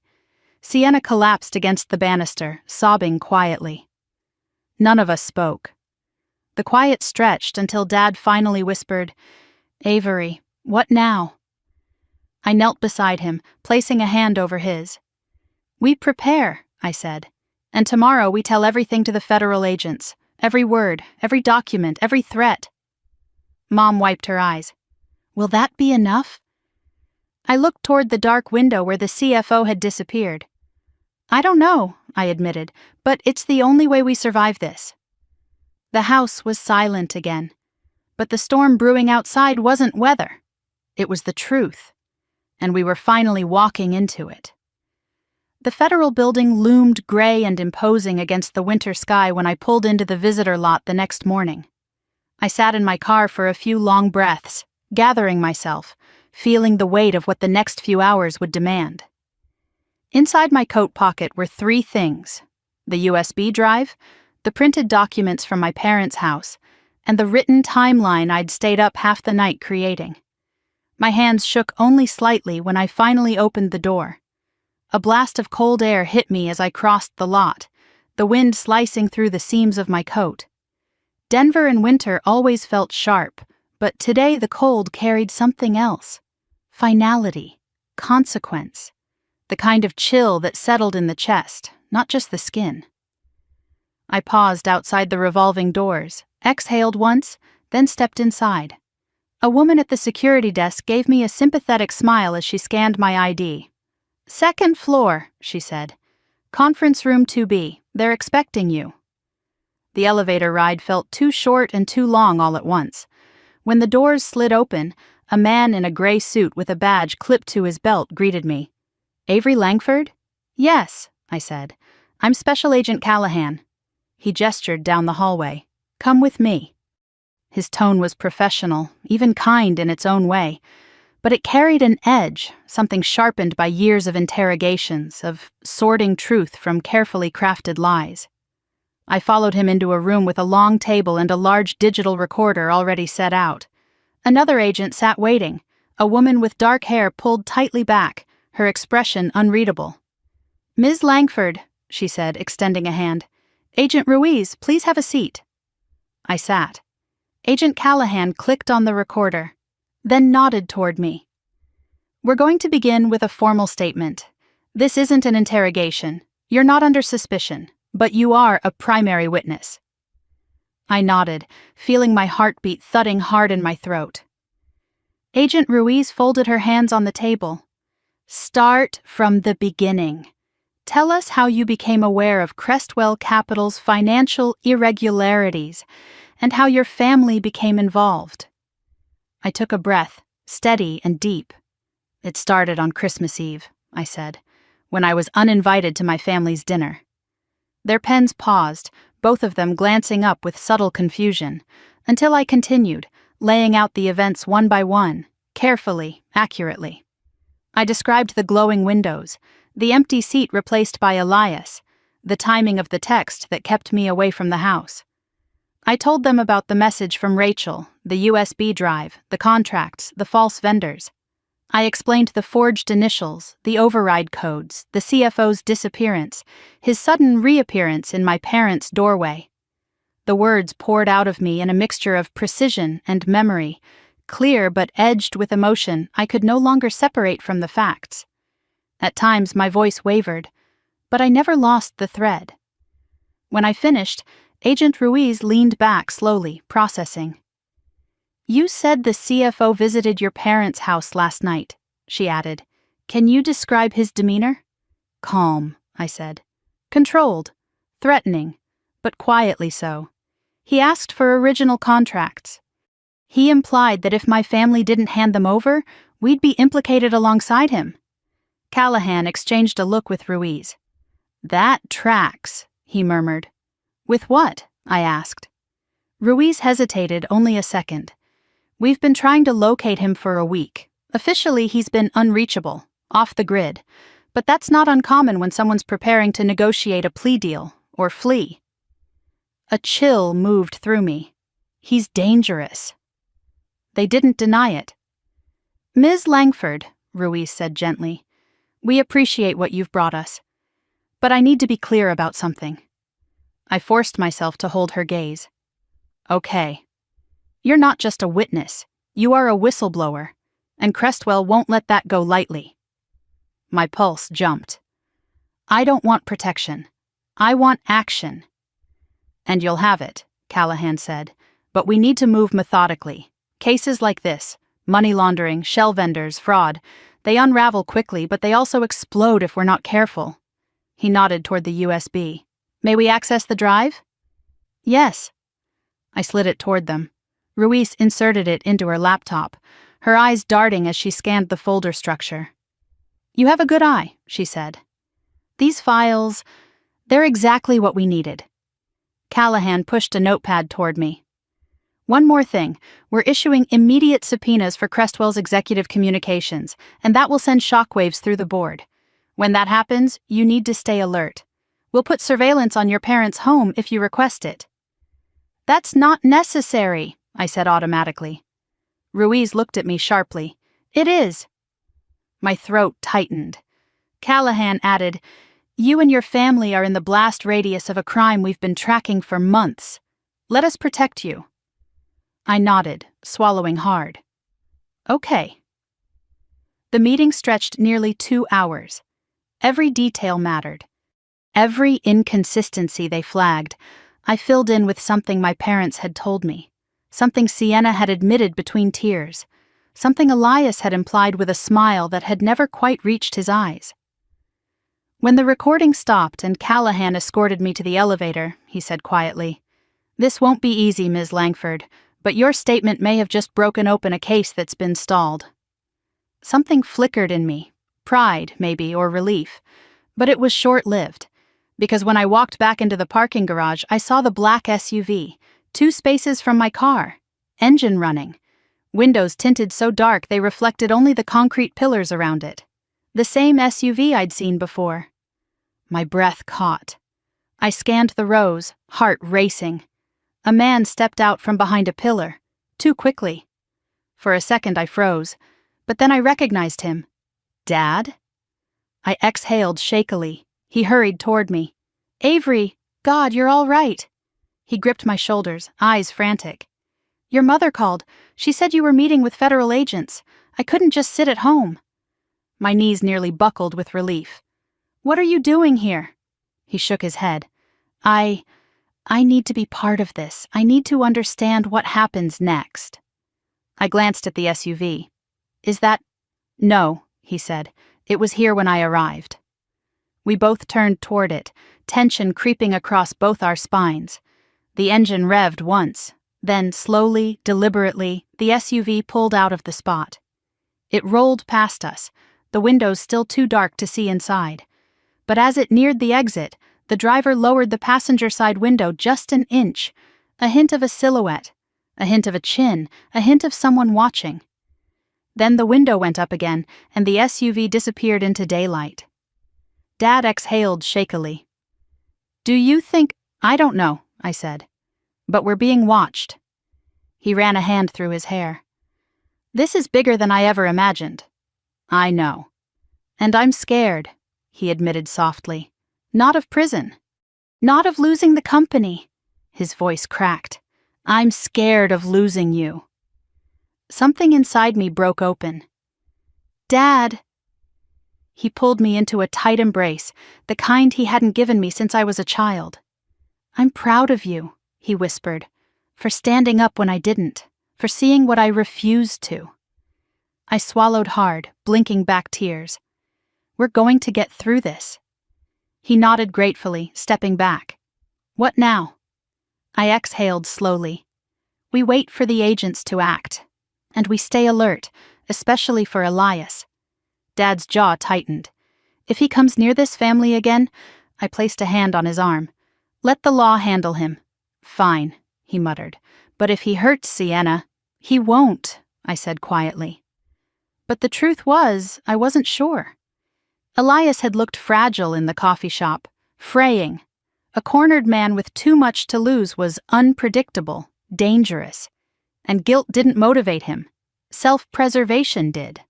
Sienna collapsed against the banister, sobbing quietly. None of us spoke. The quiet stretched until Dad finally whispered, "Avery, what now?" I knelt beside him, placing a hand over his. "We prepare," I said, "and tomorrow we tell everything to the federal agents. Every word, every document, every threat." Mom wiped her eyes. "Will that be enough?" I looked toward the dark window where the CFO had disappeared. "I don't know," I admitted, "but it's the only way we survive this." The house was silent again. But the storm brewing outside wasn't weather. It was the truth. And we were finally walking into it. The federal building loomed gray and imposing against the winter sky when I pulled into the visitor lot the next morning. I sat in my car for a few long breaths, gathering myself, feeling the weight of what the next few hours would demand. Inside my coat pocket were 3 things: the USB drive, the printed documents from my parents' house, and the written timeline I'd stayed up half the night creating. My hands shook only slightly when I finally opened the door. A blast of cold air hit me as I crossed the lot, the wind slicing through the seams of my coat. Denver in winter always felt sharp, but today the cold carried something else. Finality, consequence, the kind of chill that settled in the chest, not just the skin. I paused outside the revolving doors, exhaled once, then stepped inside. A woman at the security desk gave me a sympathetic smile as she scanned my ID. "Second floor," she said. "Conference room 2B. They're expecting you." The elevator ride felt too short and too long all at once. When the doors slid open, a man in a gray suit with a badge clipped to his belt greeted me. "Avery Langford?" "Yes," I said. "I'm Special Agent Callahan." He gestured down the hallway. "Come with me." His tone was professional, even kind in its own way, but it carried an edge, something sharpened by years of interrogations, of sorting truth from carefully crafted lies. I followed him into a room with a long table and a large digital recorder already set out. Another agent sat waiting, a woman with dark hair pulled tightly back, her expression unreadable. "Ms. Langford," she said, extending a hand. "Agent Ruiz, please have a seat." I sat. Agent Callahan clicked on the recorder, then nodded toward me. "We're going to begin with a formal statement. This isn't an interrogation. You're not under suspicion, but you are a primary witness." I nodded, feeling my heartbeat thudding hard in my throat. Agent Ruiz folded her hands on the table. "Start from the beginning. Tell us how you became aware of Crestwell Capital's financial irregularities and how your family became involved." I took a breath, steady and deep. "It started on Christmas Eve," I said, "when I was uninvited to my family's dinner." Their pens paused, both of them glancing up with subtle confusion, until I continued, laying out the events one by one, carefully, accurately. I described the glowing windows, the empty seat replaced by Elias, the timing of the text that kept me away from the house. I told them about the message from Rachel, the USB drive, the contracts, the false vendors. I explained the forged initials, the override codes, the CFO's disappearance, his sudden reappearance in my parents' doorway. The words poured out of me in a mixture of precision and memory, clear but edged with emotion I could no longer separate from the facts. At times my voice wavered, but I never lost the thread. When I finished, Agent Ruiz leaned back slowly, processing. "You said the CFO visited your parents' house last night," she added. "Can you describe his demeanor?" "Calm," I said. "Controlled. Threatening, but quietly so. He asked for original contracts. He implied that if my family didn't hand them over, we'd be implicated alongside him." Callahan exchanged a look with Ruiz. "That tracks," he murmured. "With what?" I asked. Ruiz hesitated only a second. "We've been trying to locate him for a week. Officially, he's been unreachable, off the grid, but that's not uncommon when someone's preparing to negotiate a plea deal, or flee. A chill moved through me. He's dangerous. They didn't deny it. Ms. Langford, Ruiz said gently, we appreciate what you've brought us. But I need to be clear about something. I forced myself to hold her gaze. Okay. You're not just a witness. You are a whistleblower, and Crestwell won't let that go lightly. My pulse jumped. I don't want protection. I want action. And you'll have it, Callahan said, but we need to move methodically. Cases like this, money laundering, shell vendors, fraud, they unravel quickly, but they also explode if we're not careful. He nodded toward the USB. May we access the drive? Yes. I slid it toward them. Ruiz inserted it into her laptop, her eyes darting as she scanned the folder structure. You have a good eye, she said. These files, they're exactly what we needed. Callahan pushed a notepad toward me. One more thing, we're issuing immediate subpoenas for Crestwell's executive communications, and that will send shockwaves through the board. When that happens, you need to stay alert. We'll put surveillance on your parents' home if you request it. That's not necessary, I said automatically. Ruiz looked at me sharply. It is. My throat tightened. Callahan added, you and your family are in the blast radius of a crime we've been tracking for months. Let us protect you. I nodded, swallowing hard. Okay. The meeting stretched nearly 2 hours. Every detail mattered. Every inconsistency they flagged, I filled in with something my parents had told me, something Sienna had admitted between tears, something Elias had implied with a smile that had never quite reached his eyes. When the recording stopped and Callahan escorted me to the elevator, he said quietly, This won't be easy, Ms. Langford, but your statement may have just broken open a case that's been stalled. Something flickered in me, pride, maybe, or relief, but it was short-lived, because when I walked back into the parking garage, I saw the black SUV, 2 spaces from my car, engine running, windows tinted so dark they reflected only the concrete pillars around it. The same SUV I'd seen before. My breath caught. I scanned the rows, heart racing. A man stepped out from behind a pillar, too quickly. For a second I froze, but then I recognized him. Dad? I exhaled shakily. He hurried toward me. Avery, God, you're all right. He gripped my shoulders, eyes frantic. Your mother called. She said you were meeting with federal agents. I couldn't just sit at home. My knees nearly buckled with relief. What are you doing here? He shook his head. I need to be part of this. I need to understand what happens next. I glanced at the SUV. Is that... No, he said. It was here when I arrived. We both turned toward it, tension creeping across both our spines. The engine revved once. Then, slowly, deliberately, the SUV pulled out of the spot. It rolled past us, the windows still too dark to see inside. But as it neared the exit, the driver lowered the passenger side window just an inch, a hint of a silhouette, a hint of a chin, a hint of someone watching. Then the window went up again, and the SUV disappeared into daylight. Dad exhaled shakily. Do you think... I don't know, I said. But we're being watched. He ran a hand through his hair. This is bigger than I ever imagined. I know. And I'm scared, he admitted softly. Not of prison. Not of losing the company. His voice cracked. I'm scared of losing you. Something inside me broke open. Dad. He pulled me into a tight embrace, the kind he hadn't given me since I was a child. I'm proud of you, he whispered, for standing up when I didn't, for seeing what I refused to. I swallowed hard, blinking back tears. We're going to get through this. He nodded gratefully, stepping back. What now? I exhaled slowly. We wait for the agents to act. And we stay alert, especially for Elias. Dad's jaw tightened. If he comes near this family again, I placed a hand on his arm. Let the law handle him. Fine, he muttered. But if he hurts Sienna, he won't, I said quietly. But the truth was, I wasn't sure. Elias had looked fragile in the coffee shop, fraying. A cornered man with too much to lose was unpredictable, dangerous. And guilt didn't motivate him. Self-preservation did.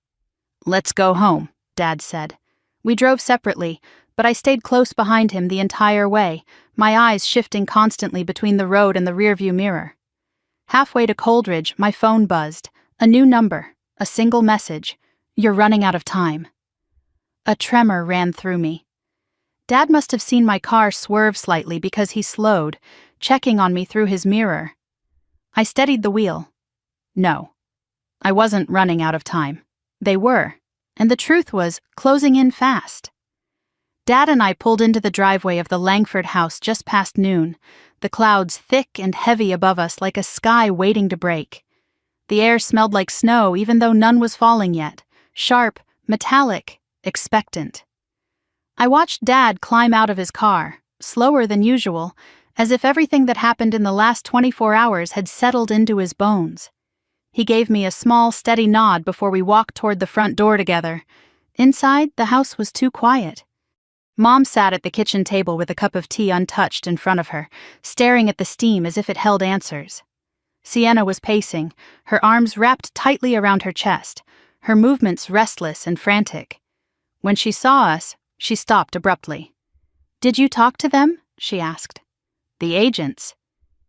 "Let's go home," Dad said. We drove separately, but I stayed close behind him the entire way, my eyes shifting constantly between the road and the rearview mirror. Halfway to Coldridge, my phone buzzed. A new number, a single message. "You're running out of time." A tremor ran through me. Dad must have seen my car swerve slightly because he slowed, checking on me through his mirror. I steadied the wheel. No, I wasn't running out of time. They were, and the truth was closing in fast. Dad and I pulled into the driveway of the Langford house just past noon, the clouds thick and heavy above us like a sky waiting to break. The air smelled like snow even though none was falling yet, sharp, metallic, expectant. I watched Dad climb out of his car, slower than usual, as if everything that happened in the last 24 hours had settled into his bones. He gave me a small, steady nod before we walked toward the front door together. Inside, the house was too quiet. Mom sat at the kitchen table with a cup of tea untouched in front of her, staring at the steam as if it held answers. Sienna was pacing, her arms wrapped tightly around her chest, her movements restless and frantic. When she saw us, she stopped abruptly. "Did you talk to them?" she asked. "The agents?"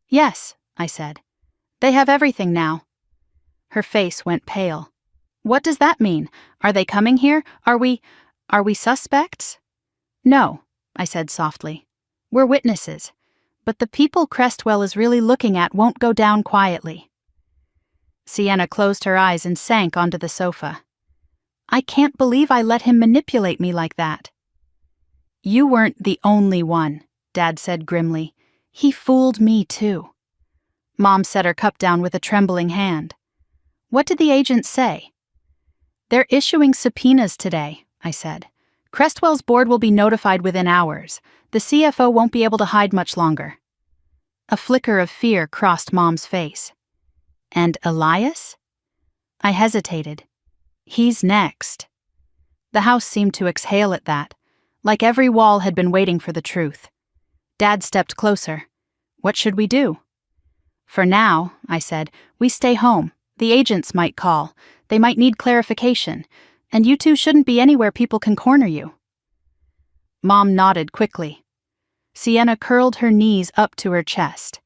"Yes," I said. "They have everything now." Her face went pale. "What does that mean? Are they coming here? Are we suspects?" "No," I said softly. "We're witnesses. But the people Crestwell is really looking at won't go down quietly." Sienna closed her eyes and sank onto the sofa. "I can't believe I let him manipulate me like that." "You weren't the only one," Dad said grimly. "He fooled me too." Mom set her cup down with a trembling hand. "What did the agents say?" "They're issuing subpoenas today," I said. "Crestwell's board will be notified within hours. The CFO won't be able to hide much longer." A flicker of fear crossed Mom's face. "And Elias?" I hesitated. "He's next." The house seemed to exhale at that, like every wall had been waiting for the truth. Dad stepped closer. "What should we do?" "For now," I said, "we stay home. The agents might call. They might need clarification. And you two shouldn't be anywhere people can corner you." Mom nodded quickly. Sienna curled her knees up to her chest.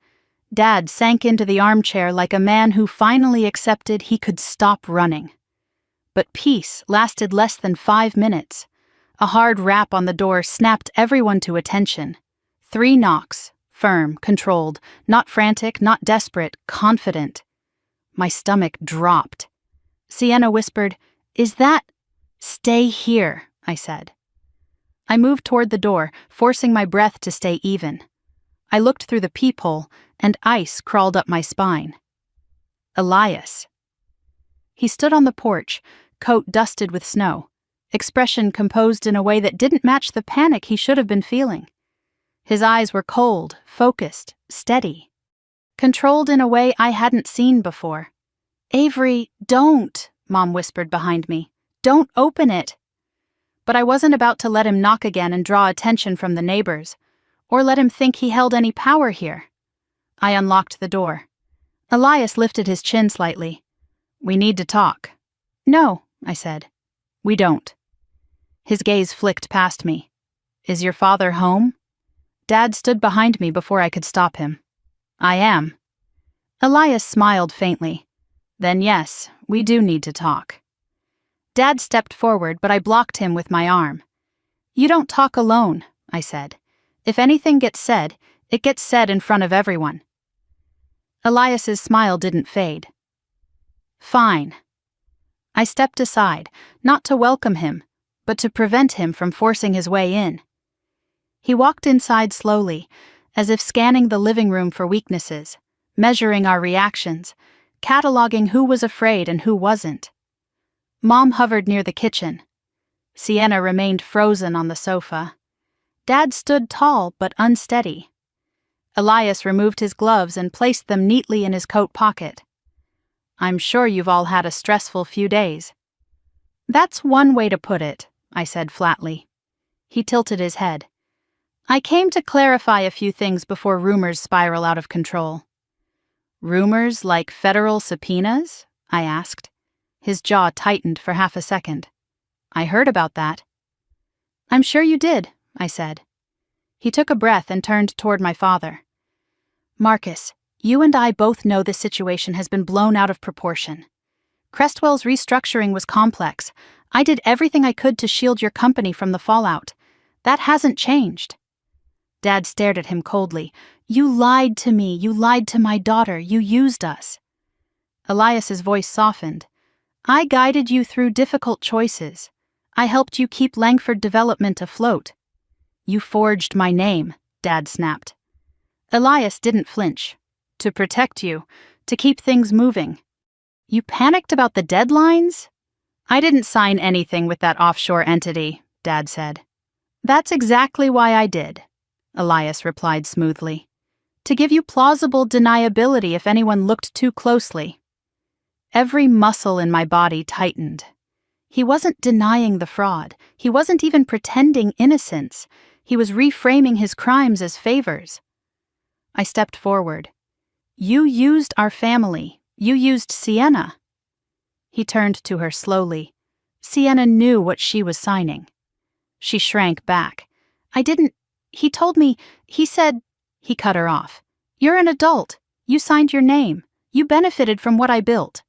Dad sank into the armchair like a man who finally accepted he could stop running. But peace lasted less than 5 minutes. A hard rap on the door snapped everyone to attention. 3 knocks, firm, controlled, not frantic, not desperate, confident. My stomach dropped. Sienna whispered, "Is that—" "Stay here," I said. I moved toward the door, forcing my breath to stay even. I looked through the peephole, and ice crawled up my spine. Elias. He stood on the porch, coat dusted with snow, expression composed in a way that didn't match the panic he should have been feeling. His eyes were cold, focused, steady. Controlled in a way I hadn't seen before. "Avery, don't," Mom whispered behind me. "Don't open it." But I wasn't about to let him knock again and draw attention from the neighbors, or let him think he held any power here. I unlocked the door. Elias lifted his chin slightly. "We need to talk." "No," I said. "We don't." His gaze flicked past me. "Is your father home?" Dad stood behind me before I could stop him. "I am." Elias smiled faintly. "Then yes, we do need to talk." Dad stepped forward, but I blocked him with my arm. "You don't talk alone," I said. "If anything gets said, it gets said in front of everyone." Elias's smile didn't fade. "Fine." I stepped aside, not to welcome him, but to prevent him from forcing his way in. He walked inside slowly, as if scanning the living room for weaknesses, measuring our reactions, cataloging who was afraid and who wasn't. Mom hovered near the kitchen. Sienna remained frozen on the sofa. Dad stood tall but unsteady. Elias removed his gloves and placed them neatly in his coat pocket. "I'm sure you've all had a stressful few days." That's one way to put it, I said flatly. He tilted his head. I came to clarify a few things before rumors spiral out of control. Rumors like federal subpoenas? I asked. His jaw tightened for half a second. I heard about that. I'm sure you did, I said. He took a breath and turned toward my father. Marcus, you and I both know this situation has been blown out of proportion. Crestwell's restructuring was complex. I did everything I could to shield your company from the fallout. That hasn't changed. Dad stared at him coldly. You lied to me. You lied to my daughter. You used us. Elias's voice softened. I guided you through difficult choices. I helped you keep Langford Development afloat. You forged my name, Dad snapped. Elias didn't flinch. To protect you, to keep things moving. You panicked about the deadlines? I didn't sign anything with that offshore entity, Dad said. That's exactly why I did, Elias replied smoothly. To give you plausible deniability if anyone looked too closely. Every muscle in my body tightened. He wasn't denying the fraud. He wasn't even pretending innocence. He was reframing his crimes as favors. I stepped forward. You used our family. You used Sienna. He turned to her slowly. Sienna knew what she was signing. She shrank back. I didn't. He told me. He said. He cut her off. You're an adult. You signed your name. You benefited from what I built.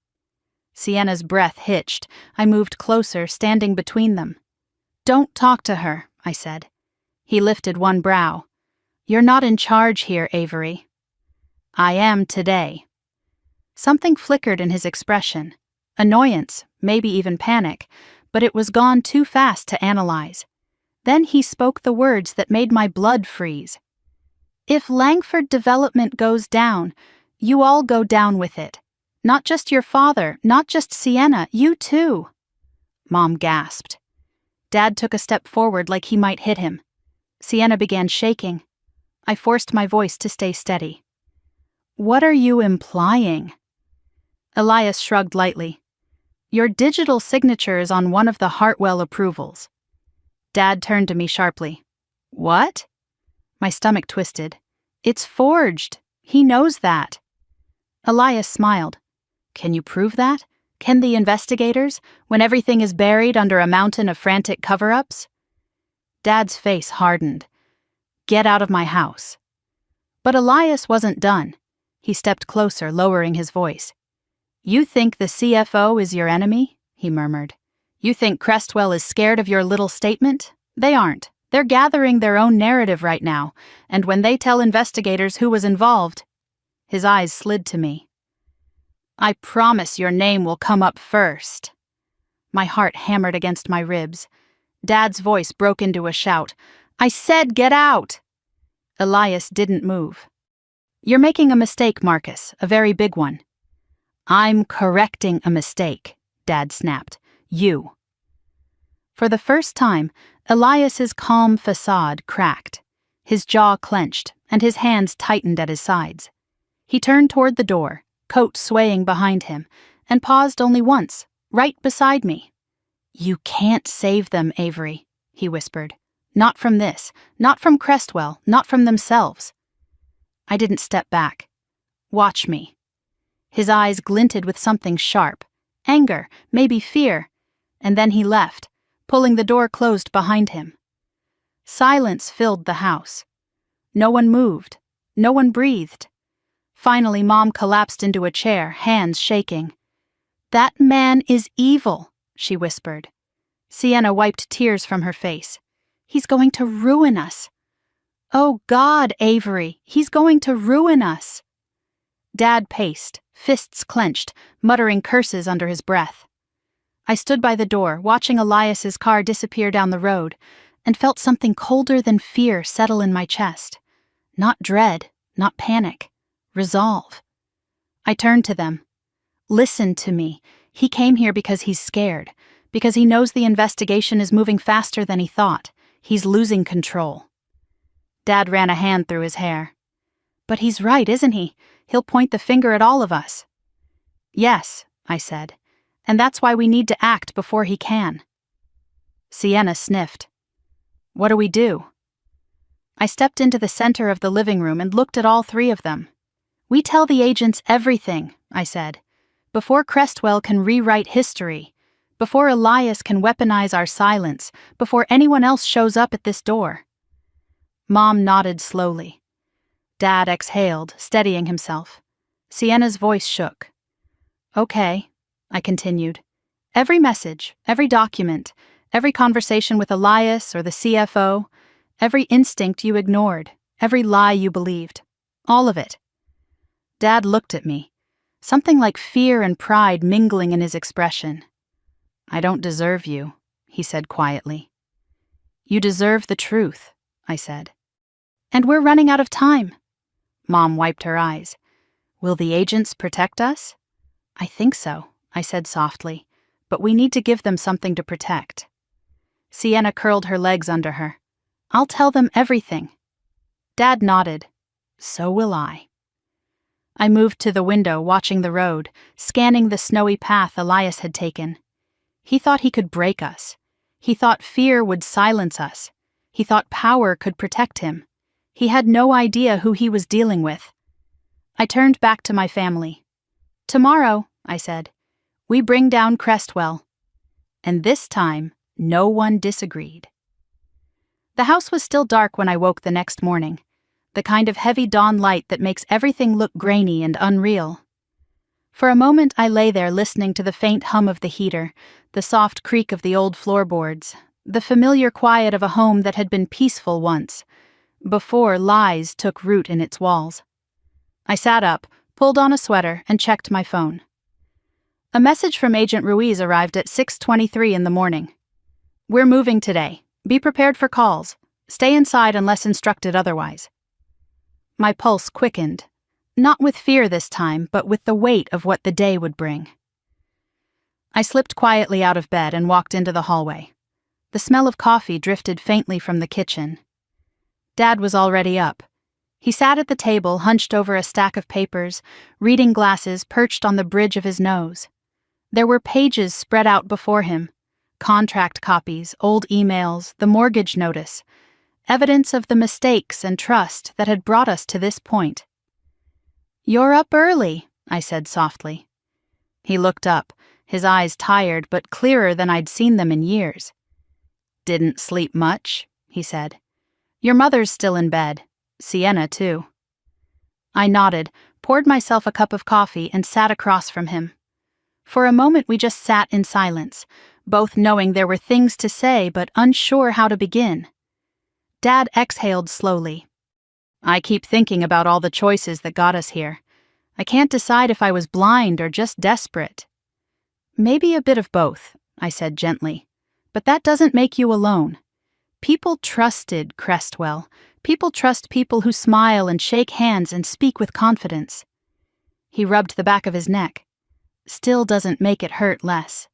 Sienna's breath hitched. I moved closer, standing between them. Don't talk to her, I said. He lifted one brow. You're not in charge here, Avery. I am today. Something flickered in his expression. Annoyance, maybe even panic, but it was gone too fast to analyze. Then he spoke the words that made my blood freeze. If Langford Development goes down, you all go down with it. Not just your father, not just Sienna, you too. Mom gasped. Dad took a step forward like he might hit him. Sienna began shaking. I forced my voice to stay steady. What are you implying? Elias shrugged lightly. Your digital signature is on one of the Hartwell approvals. Dad turned to me sharply. What? My stomach twisted. It's forged. He knows that. Elias smiled. Can you prove that? Can the investigators, when everything is buried under a mountain of frantic cover-ups? Dad's face hardened. Get out of my house. But Elias wasn't done. He stepped closer, lowering his voice. You think the CFO is your enemy? He murmured. You think Crestwell is scared of your little statement? They aren't. They're gathering their own narrative right now, and when they tell investigators who was involved... His eyes slid to me. I promise your name will come up first. My heart hammered against my ribs. Dad's voice broke into a shout. I said get out! Elias didn't move. You're making a mistake, Marcus, a very big one. I'm correcting a mistake, Dad snapped. You. For the first time, Elias's calm facade cracked. His jaw clenched, and his hands tightened at his sides. He turned toward the door, coat swaying behind him, and paused only once, right beside me. You can't save them, Avery, he whispered. Not from this, not from Crestwell, not from themselves. I didn't step back. Watch me. His eyes glinted with something sharp, anger, maybe fear, and then he left, pulling the door closed behind him. Silence filled the house. No one moved. No one breathed. Finally, Mom collapsed into a chair, hands shaking. That man is evil, she whispered. Sienna wiped tears from her face. He's going to ruin us. Oh God, Avery, he's going to ruin us. Dad paced, fists clenched, muttering curses under his breath. I stood by the door, watching Elias's car disappear down the road, and felt something colder than fear settle in my chest. Not dread, not panic. Resolve. I turned to them. Listen to me. He came here because he's scared, because he knows the investigation is moving faster than he thought. He's losing control. Dad ran a hand through his hair. But he's right, isn't he? He'll point the finger at all of us. Yes, I said, And that's why we need to act before he can." Sienna sniffed. "What do we do?" I stepped into the center of the living room and looked at all three of them. "We tell the agents everything," I said. "Before Crestwell can rewrite history, before Elias can weaponize our silence, before anyone else shows up at this door." Mom nodded slowly. Dad exhaled, steadying himself. Sienna's voice shook. "Okay," I continued. "Every message, every document, every conversation with Elias or the CFO, every instinct you ignored, every lie you believed. All of it." Dad looked at me, something like fear and pride mingling in his expression. "I don't deserve you," he said quietly. "You deserve the truth," I said. "And we're running out of time." Mom wiped her eyes. "Will the agents protect us?" "I think so," I said softly, "but we need to give them something to protect." Sienna curled her legs under her. "I'll tell them everything." Dad nodded. "So will I." I moved to the window, watching the road, scanning the snowy path Elias had taken. He thought he could break us. He thought fear would silence us. He thought power could protect him. He had no idea who he was dealing with. I turned back to my family. "Tomorrow," I said, "we bring down Crestwell." And this time, no one disagreed. The house was still dark when I woke the next morning, the kind of heavy dawn light that makes everything look grainy and unreal. For a moment I lay there listening to the faint hum of the heater, the soft creak of the old floorboards, the familiar quiet of a home that had been peaceful once, before lies took root in its walls. I sat up, pulled on a sweater, and checked my phone. A message from Agent Ruiz arrived at 6:23 in the morning. "We're moving today. Be prepared for calls. Stay inside unless instructed otherwise." My pulse quickened, not with fear this time, but with the weight of what the day would bring. I slipped quietly out of bed and walked into the hallway. The smell of coffee drifted faintly from the kitchen. Dad was already up. He sat at the table, hunched over a stack of papers, reading glasses perched on the bridge of his nose. There were pages spread out before him, contract copies, old emails, the mortgage notice, evidence of the mistakes and trust that had brought us to this point. "You're up early," I said softly. He looked up, his eyes tired but clearer than I'd seen them in years. "Didn't sleep much," he said. "Your mother's still in bed. Sienna, too." I nodded, poured myself a cup of coffee, and sat across from him. For a moment we just sat in silence, both knowing there were things to say but unsure how to begin. Dad exhaled slowly. "I keep thinking about all the choices that got us here. I can't decide if I was blind or just desperate." "Maybe a bit of both," I said gently. "But that doesn't make you alone. People trusted Crestwell. People trust people who smile and shake hands and speak with confidence." He rubbed the back of his neck. "Still doesn't make it hurt less."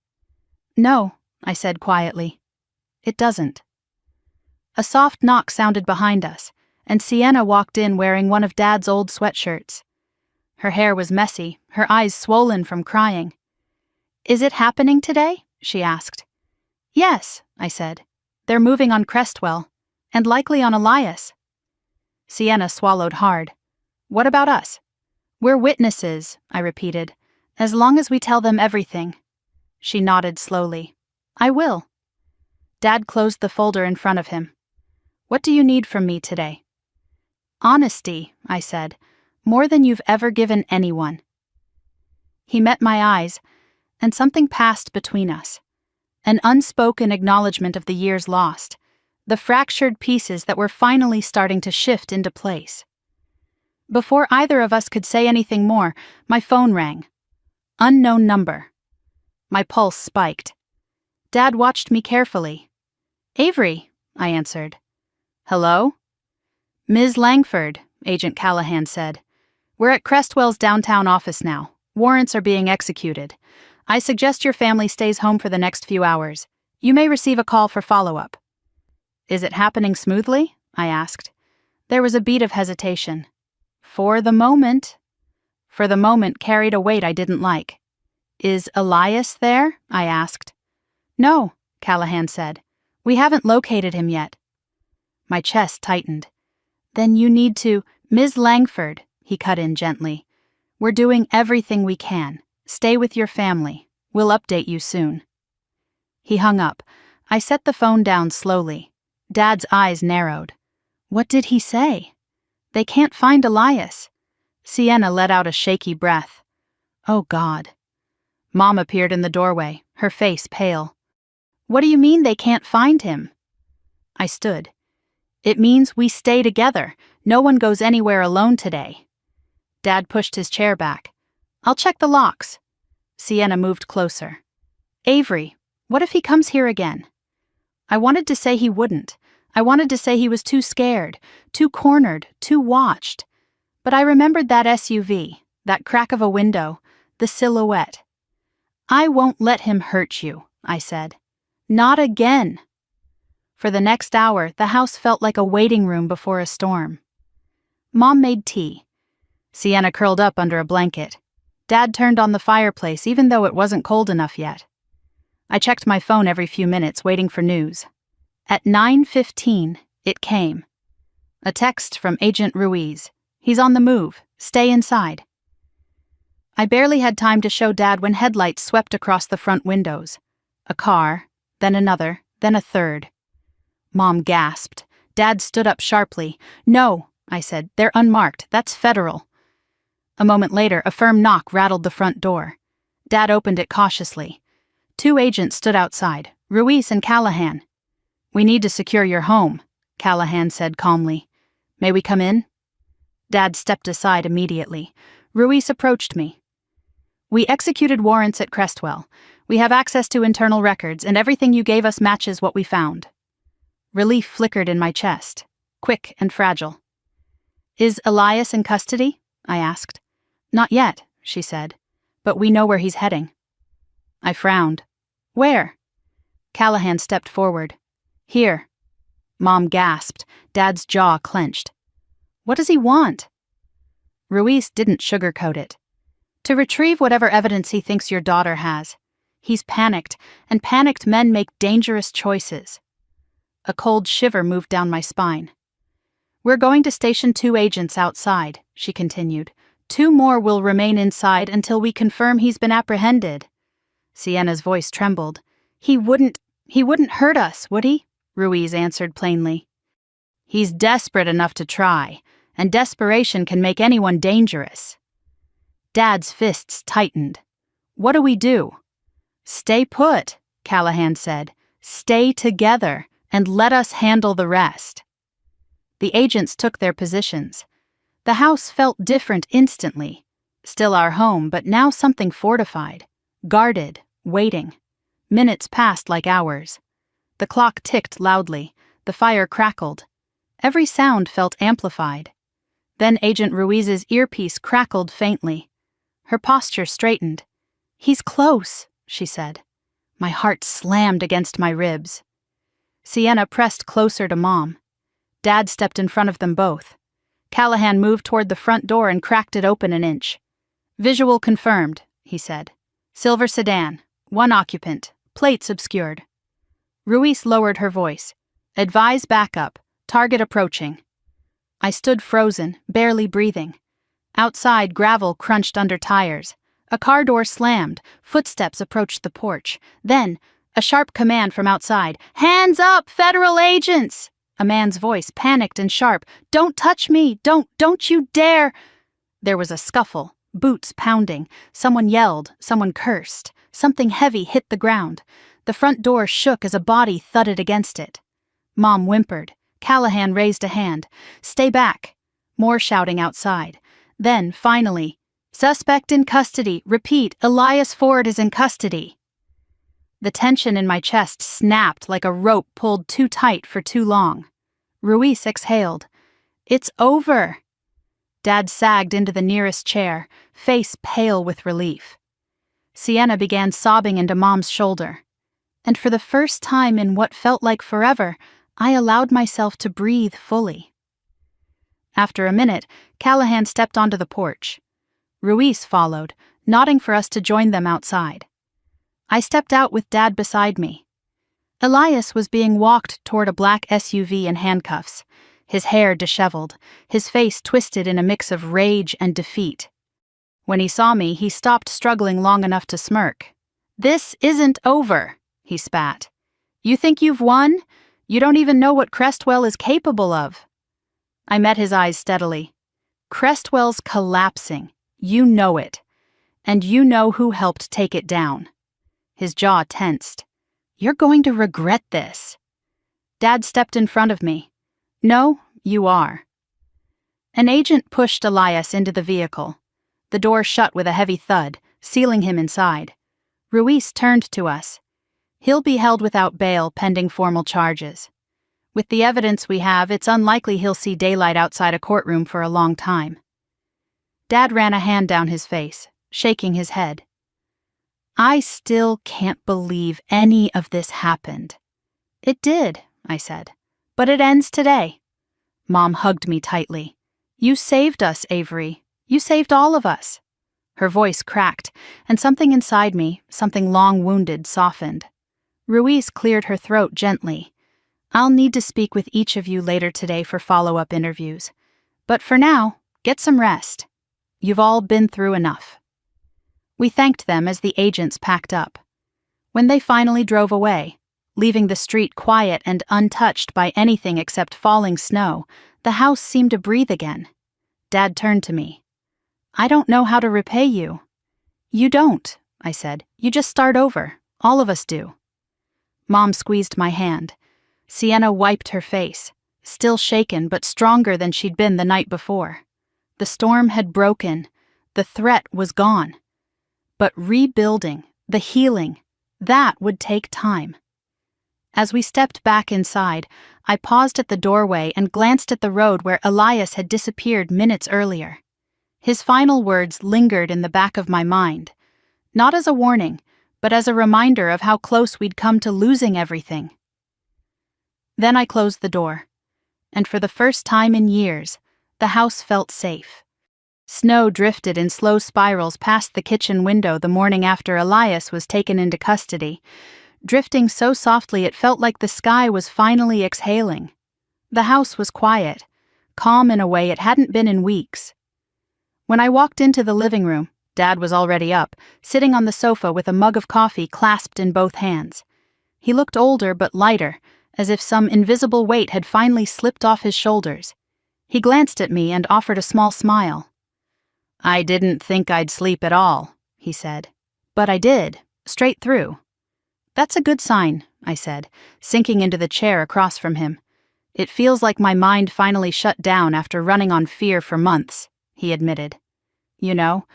"No," I said quietly. "It doesn't." A soft knock sounded behind us, and Sienna walked in wearing one of Dad's old sweatshirts. Her hair was messy, her eyes swollen from crying. "Is it happening today?" she asked. "Yes," I said. "They're moving on Crestwell, and likely on Elias." Sienna swallowed hard. "What about us?" "We're witnesses," I repeated, "as long as we tell them everything." She nodded slowly. "I will." Dad closed the folder in front of him. "What do you need from me today?" "Honesty," I said, "more than you've ever given anyone." He met my eyes, and something passed between us. An unspoken acknowledgement of the years lost, the fractured pieces that were finally starting to shift into place. Before either of us could say anything more, my phone rang. Unknown number. My pulse spiked. Dad watched me carefully. "Avery," I answered. "Hello?" "Ms. Langford," Agent Callahan said. "We're at Crestwell's downtown office now. Warrants are being executed. I suggest your family stays home for the next few hours. You may receive a call for follow-up." "Is it happening smoothly?" I asked. There was a beat of hesitation. For the moment carried a weight I didn't like. Is Elias there? I asked. No, Callahan said. We haven't located him yet. My chest tightened. Then you need to— Ms. Langford, he cut in gently. We're doing everything we can. Stay with your family. We'll update you soon. He hung up. I set the phone down slowly. Dad's eyes narrowed. What did he say? They can't find Elias. Sienna let out a shaky breath. Oh, God. Mom appeared in the doorway, her face pale. What do you mean they can't find him? I stood. It means we stay together. No one goes anywhere alone today. Dad pushed his chair back. I'll check the locks. Sienna moved closer. Avery, what if he comes here again? I wanted to say he wouldn't. I wanted to say he was too scared, too cornered, too watched. But I remembered that SUV, that crack of a window, the silhouette. I won't let him hurt you, I said. Not again. For the next hour, the house felt like a waiting room before a storm. Mom made tea. Sienna curled up under a blanket. Dad turned on the fireplace even though it wasn't cold enough yet. I checked my phone every few minutes, waiting for news. At 9:15, it came. A text from Agent Ruiz. He's on the move. Stay inside. I barely had time to show Dad when headlights swept across the front windows. A car, then another, then a third. Mom gasped. Dad stood up sharply. No, I said, they're unmarked. That's federal. A moment later, a firm knock rattled the front door. Dad opened it cautiously. 2 agents stood outside, Ruiz and Callahan. We need to secure your home, Callahan said calmly. May we come in? Dad stepped aside immediately. Ruiz approached me. We executed warrants at Crestwell. We have access to internal records, and everything you gave us matches what we found. Relief flickered in my chest, quick and fragile. Is Elias in custody? I asked. Not yet, she said, but we know where he's heading. I frowned. Where? Callahan stepped forward. Here. Mom gasped. Dad's jaw clenched. What does he want? Ruiz didn't sugarcoat it. To retrieve whatever evidence he thinks your daughter has. He's panicked, and panicked men make dangerous choices. A cold shiver moved down my spine. We're going to station 2 agents outside, she continued. 2 more will remain inside until we confirm he's been apprehended. Sienna's voice trembled. He wouldn't hurt us, would he? Ruiz answered plainly. He's desperate enough to try, and desperation can make anyone dangerous. Dad's fists tightened. What do we do? Stay put, Callahan said. Stay together, and let us handle the rest. The agents took their positions. The house felt different instantly. Still our home, but now something fortified. Guarded, waiting. Minutes passed like hours. The clock ticked loudly. The fire crackled. Every sound felt amplified. Then Agent Ruiz's earpiece crackled faintly. Her posture straightened. He's close, she said. My heart slammed against my ribs. Sienna pressed closer to Mom. Dad stepped in front of them both. Callahan moved toward the front door and cracked it open an inch. Visual confirmed, he said. Silver sedan, 1 occupant, plates obscured. Ruiz lowered her voice. Advise backup, target approaching. I stood frozen, barely breathing. Outside, gravel crunched under tires. A car door slammed, footsteps approached the porch. Then, a sharp command from outside. Hands up, federal agents! A man's voice, panicked and sharp. Don't touch me! Don't you dare! There was a scuffle, boots pounding. Someone yelled, someone cursed. Something heavy hit the ground. The front door shook as a body thudded against it. Mom whimpered. Callahan raised a hand. Stay back. More shouting outside. Then, finally, suspect in custody. Repeat, Elias Ford is in custody. The tension in my chest snapped like a rope pulled too tight for too long. Ruiz exhaled. It's over. Dad sagged into the nearest chair, face pale with relief. Sienna began sobbing into Mom's shoulder. And for the first time in what felt like forever, I allowed myself to breathe fully. After a minute, Callahan stepped onto the porch. Ruiz followed, nodding for us to join them outside. I stepped out with Dad beside me. Elias was being walked toward a black SUV in handcuffs, his hair disheveled, his face twisted in a mix of rage and defeat. When he saw me, he stopped struggling long enough to smirk. "This isn't over," he spat. "You think you've won? You don't even know what Crestwell is capable of." I met his eyes steadily. "Crestwell's collapsing. You know it. And you know who helped take it down." His jaw tensed. "You're going to regret this." Dad stepped in front of me. "No, you are." An agent pushed Elias into the vehicle. The door shut with a heavy thud, sealing him inside. Ruiz turned to us. "He'll be held without bail pending formal charges. With the evidence we have, it's unlikely he'll see daylight outside a courtroom for a long time." Dad ran a hand down his face, shaking his head. "I still can't believe any of this happened." "It did," I said. "But it ends today." Mom hugged me tightly. "You saved us, Avery. You saved all of us." Her voice cracked, and something inside me, something long-wounded, softened. Ruiz cleared her throat gently. "I'll need to speak with each of you later today for follow-up interviews. But for now, get some rest. You've all been through enough." We thanked them as the agents packed up. When they finally drove away, leaving the street quiet and untouched by anything except falling snow, the house seemed to breathe again. Dad turned to me. "I don't know how to repay you." "You don't," I said. "You just start over. All of us do." Mom squeezed my hand. Sienna wiped her face, still shaken but stronger than she'd been the night before. The storm had broken. The threat was gone. But rebuilding, the healing, that would take time. As we stepped back inside, I paused at the doorway and glanced at the road where Elias had disappeared minutes earlier. His final words lingered in the back of my mind, not as a warning, but as a reminder of how close we'd come to losing everything. Then I closed the door, and for the first time in years, the house felt safe. Snow drifted in slow spirals past the kitchen window the morning after Elias was taken into custody, drifting so softly it felt like the sky was finally exhaling. The house was quiet, calm in a way it hadn't been in weeks. When I walked into the living room, Dad was already up, sitting on the sofa with a mug of coffee clasped in both hands. He looked older but lighter, as if some invisible weight had finally slipped off his shoulders. He glanced at me and offered a small smile. "I didn't think I'd sleep at all," he said. "But I did, straight through." "That's a good sign," I said, sinking into the chair across from him. "It feels like my mind finally shut down after running on fear for months," he admitted. "You know,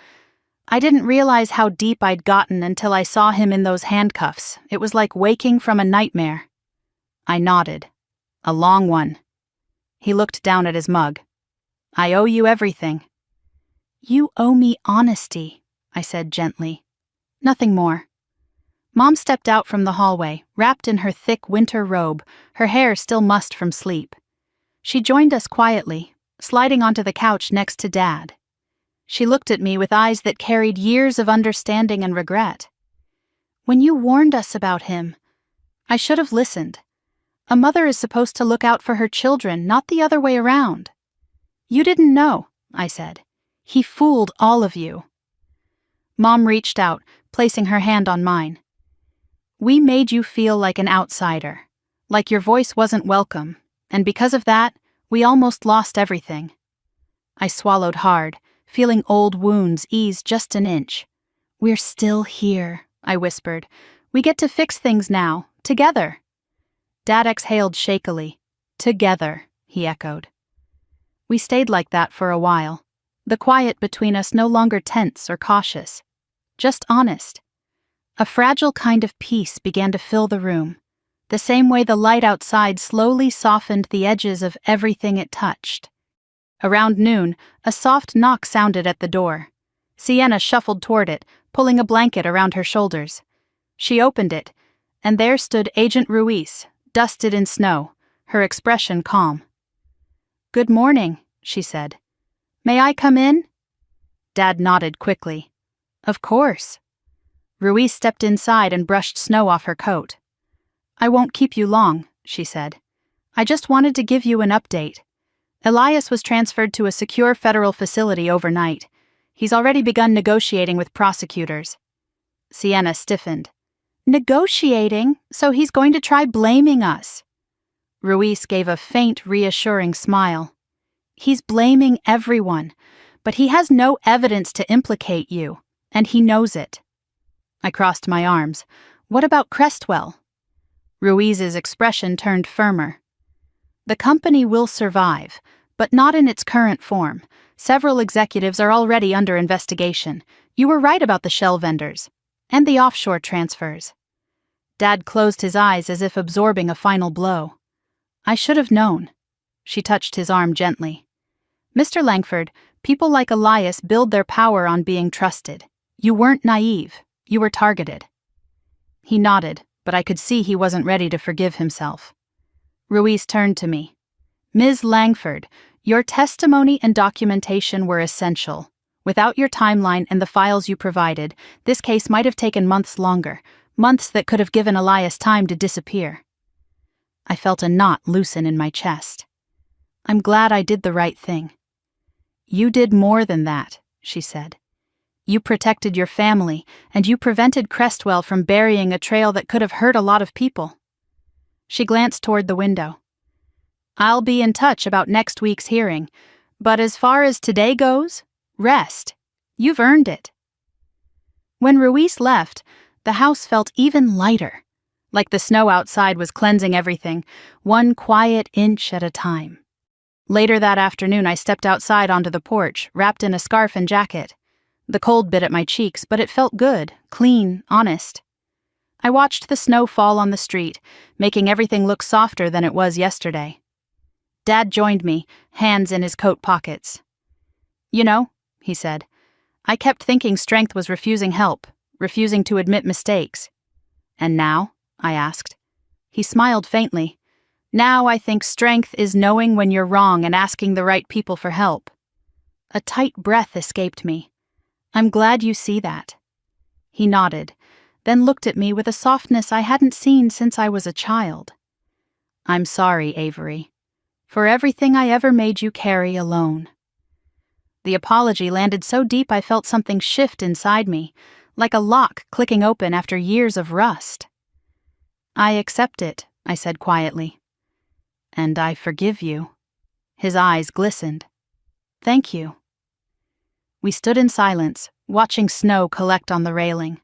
I didn't realize how deep I'd gotten until I saw him in those handcuffs. It was like waking from a nightmare." I nodded. "A long one." He looked down at his mug. "I owe you everything." "You owe me honesty," I said gently. "Nothing more." Mom stepped out from the hallway, wrapped in her thick winter robe, her hair still mussed from sleep. She joined us quietly, sliding onto the couch next to Dad. She looked at me with eyes that carried years of understanding and regret. "When you warned us about him, I should have listened. A mother is supposed to look out for her children, not the other way around." "You didn't know," I said. "He fooled all of you." Mom reached out, placing her hand on mine. "We made you feel like an outsider, like your voice wasn't welcome, and because of that, we almost lost everything." I swallowed hard, feeling old wounds ease just an inch. "We're still here," I whispered. "We get to fix things now, together." Dad exhaled shakily. "Together," he echoed. We stayed like that for a while, the quiet between us no longer tense or cautious, just honest. A fragile kind of peace began to fill the room, the same way the light outside slowly softened the edges of everything it touched. Around noon, a soft knock sounded at the door. Sienna shuffled toward it, pulling a blanket around her shoulders. She opened it, and there stood Agent Ruiz, dusted in snow, her expression calm. "Good morning," she said. "May I come in?" Dad nodded quickly. Of course. Ruiz stepped inside and brushed snow off her coat. I won't keep you long, she said. I just wanted to give you an update. Elias was transferred to a secure federal facility overnight. He's already begun negotiating with prosecutors. Sienna stiffened. Negotiating? So he's going to try blaming us. Ruiz gave a faint, reassuring smile. He's blaming everyone, but he has no evidence to implicate you, and he knows it. I crossed my arms. What about Crestwell? Ruiz's expression turned firmer. The company will survive, but not in its current form. Several executives are already under investigation. You were right about the shell vendors. And the offshore transfers. Dad closed his eyes as if absorbing a final blow. I should have known. She touched his arm gently. Mr. Langford, people like Elias build their power on being trusted. You weren't naive. You were targeted. He nodded, but I could see he wasn't ready to forgive himself. Ruiz turned to me. Ms. Langford, your testimony and documentation were essential. Without your timeline and the files you provided, this case might have taken months longer, months that could have given Elias time to disappear. I felt a knot loosen in my chest. I'm glad I did the right thing. You did more than that, she said. You protected your family, and you prevented Crestwell from burying a trail that could have hurt a lot of people. She glanced toward the window. I'll be in touch about next week's hearing, but as far as today goes, rest. You've earned it. When Ruiz left, the house felt even lighter, like the snow outside was cleansing everything, one quiet inch at a time. Later that afternoon, I stepped outside onto the porch, wrapped in a scarf and jacket. The cold bit at my cheeks, but it felt good, clean, honest. I watched the snow fall on the street, making everything look softer than it was yesterday. Dad joined me, hands in his coat pockets. You know, he said, I kept thinking strength was refusing help, refusing to admit mistakes. And now? I asked. He smiled faintly. Now I think strength is knowing when you're wrong and asking the right people for help. A tight breath escaped me. I'm glad you see that. He nodded, then looked at me with a softness I hadn't seen since I was a child. I'm sorry, Avery, for everything I ever made you carry alone. The apology landed so deep I felt something shift inside me, like a lock clicking open after years of rust. I accept it, I said quietly. And I forgive you. His eyes glistened. Thank you. We stood in silence, watching snow collect on the railing.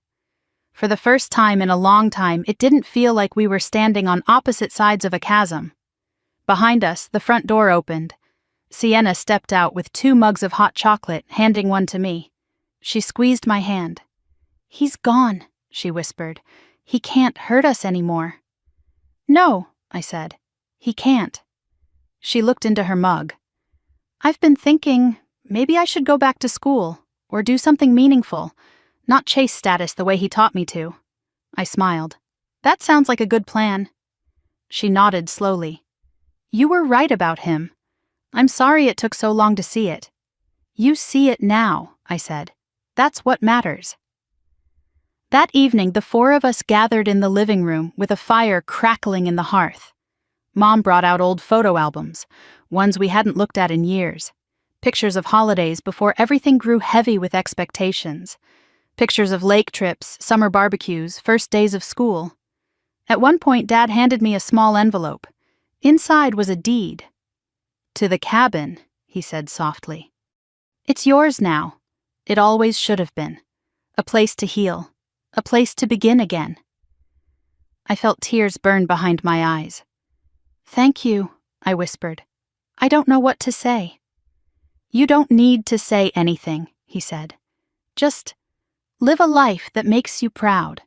For the first time in a long time, it didn't feel like we were standing on opposite sides of a chasm. Behind us, the front door opened. Sienna stepped out with 2 mugs of hot chocolate, handing one to me. She squeezed my hand. He's gone, she whispered. He can't hurt us anymore. No, I said. He can't. She looked into her mug. I've been thinking, maybe I should go back to school, or do something meaningful, not chase status the way he taught me to. I smiled. That sounds like a good plan. She nodded slowly. You were right about him. I'm sorry it took so long to see it. You see it now, I said. That's what matters. That evening, the 4 of us gathered in the living room with a fire crackling in the hearth. Mom brought out old photo albums, ones we hadn't looked at in years. Pictures of holidays before everything grew heavy with expectations. Pictures of lake trips, summer barbecues, first days of school. At one point, Dad handed me a small envelope. Inside was a deed. To the cabin, he said softly. It's yours now. It always should have been. A place to heal. A place to begin again. I felt tears burn behind my eyes. Thank you, I whispered. I don't know what to say. You don't need to say anything, he said. Just live a life that makes you proud.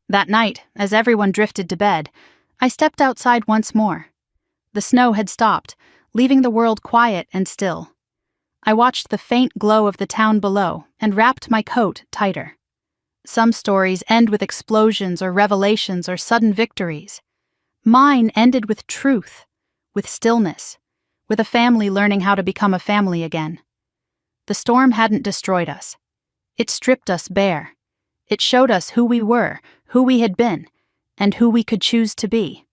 That night, as everyone drifted to bed, I stepped outside once more. The snow had stopped, leaving the world quiet and still. I watched the faint glow of the town below and wrapped my coat tighter. Some stories end with explosions or revelations or sudden victories. Mine ended with truth, with stillness, with a family learning how to become a family again. The storm hadn't destroyed us. It stripped us bare. It showed us who we were, who we had been, and who we could choose to be.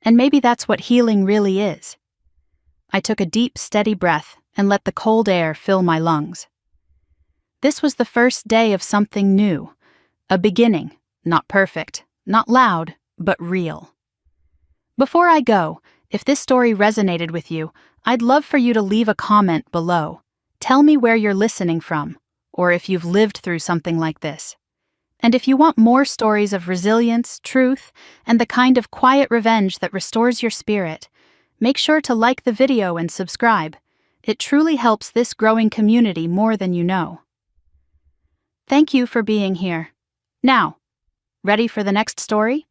And maybe that's what healing really is. I took a deep, steady breath and let the cold air fill my lungs. This was the first day of something new, a beginning, not perfect, not loud, but real. Before I go, if this story resonated with you, I'd love for you to leave a comment below. Tell me where you're listening from, or if you've lived through something like this. And if you want more stories of resilience, truth, and the kind of quiet revenge that restores your spirit, make sure to like the video and subscribe. It truly helps this growing community more than you know. Thank you for being here. Now, ready for the next story?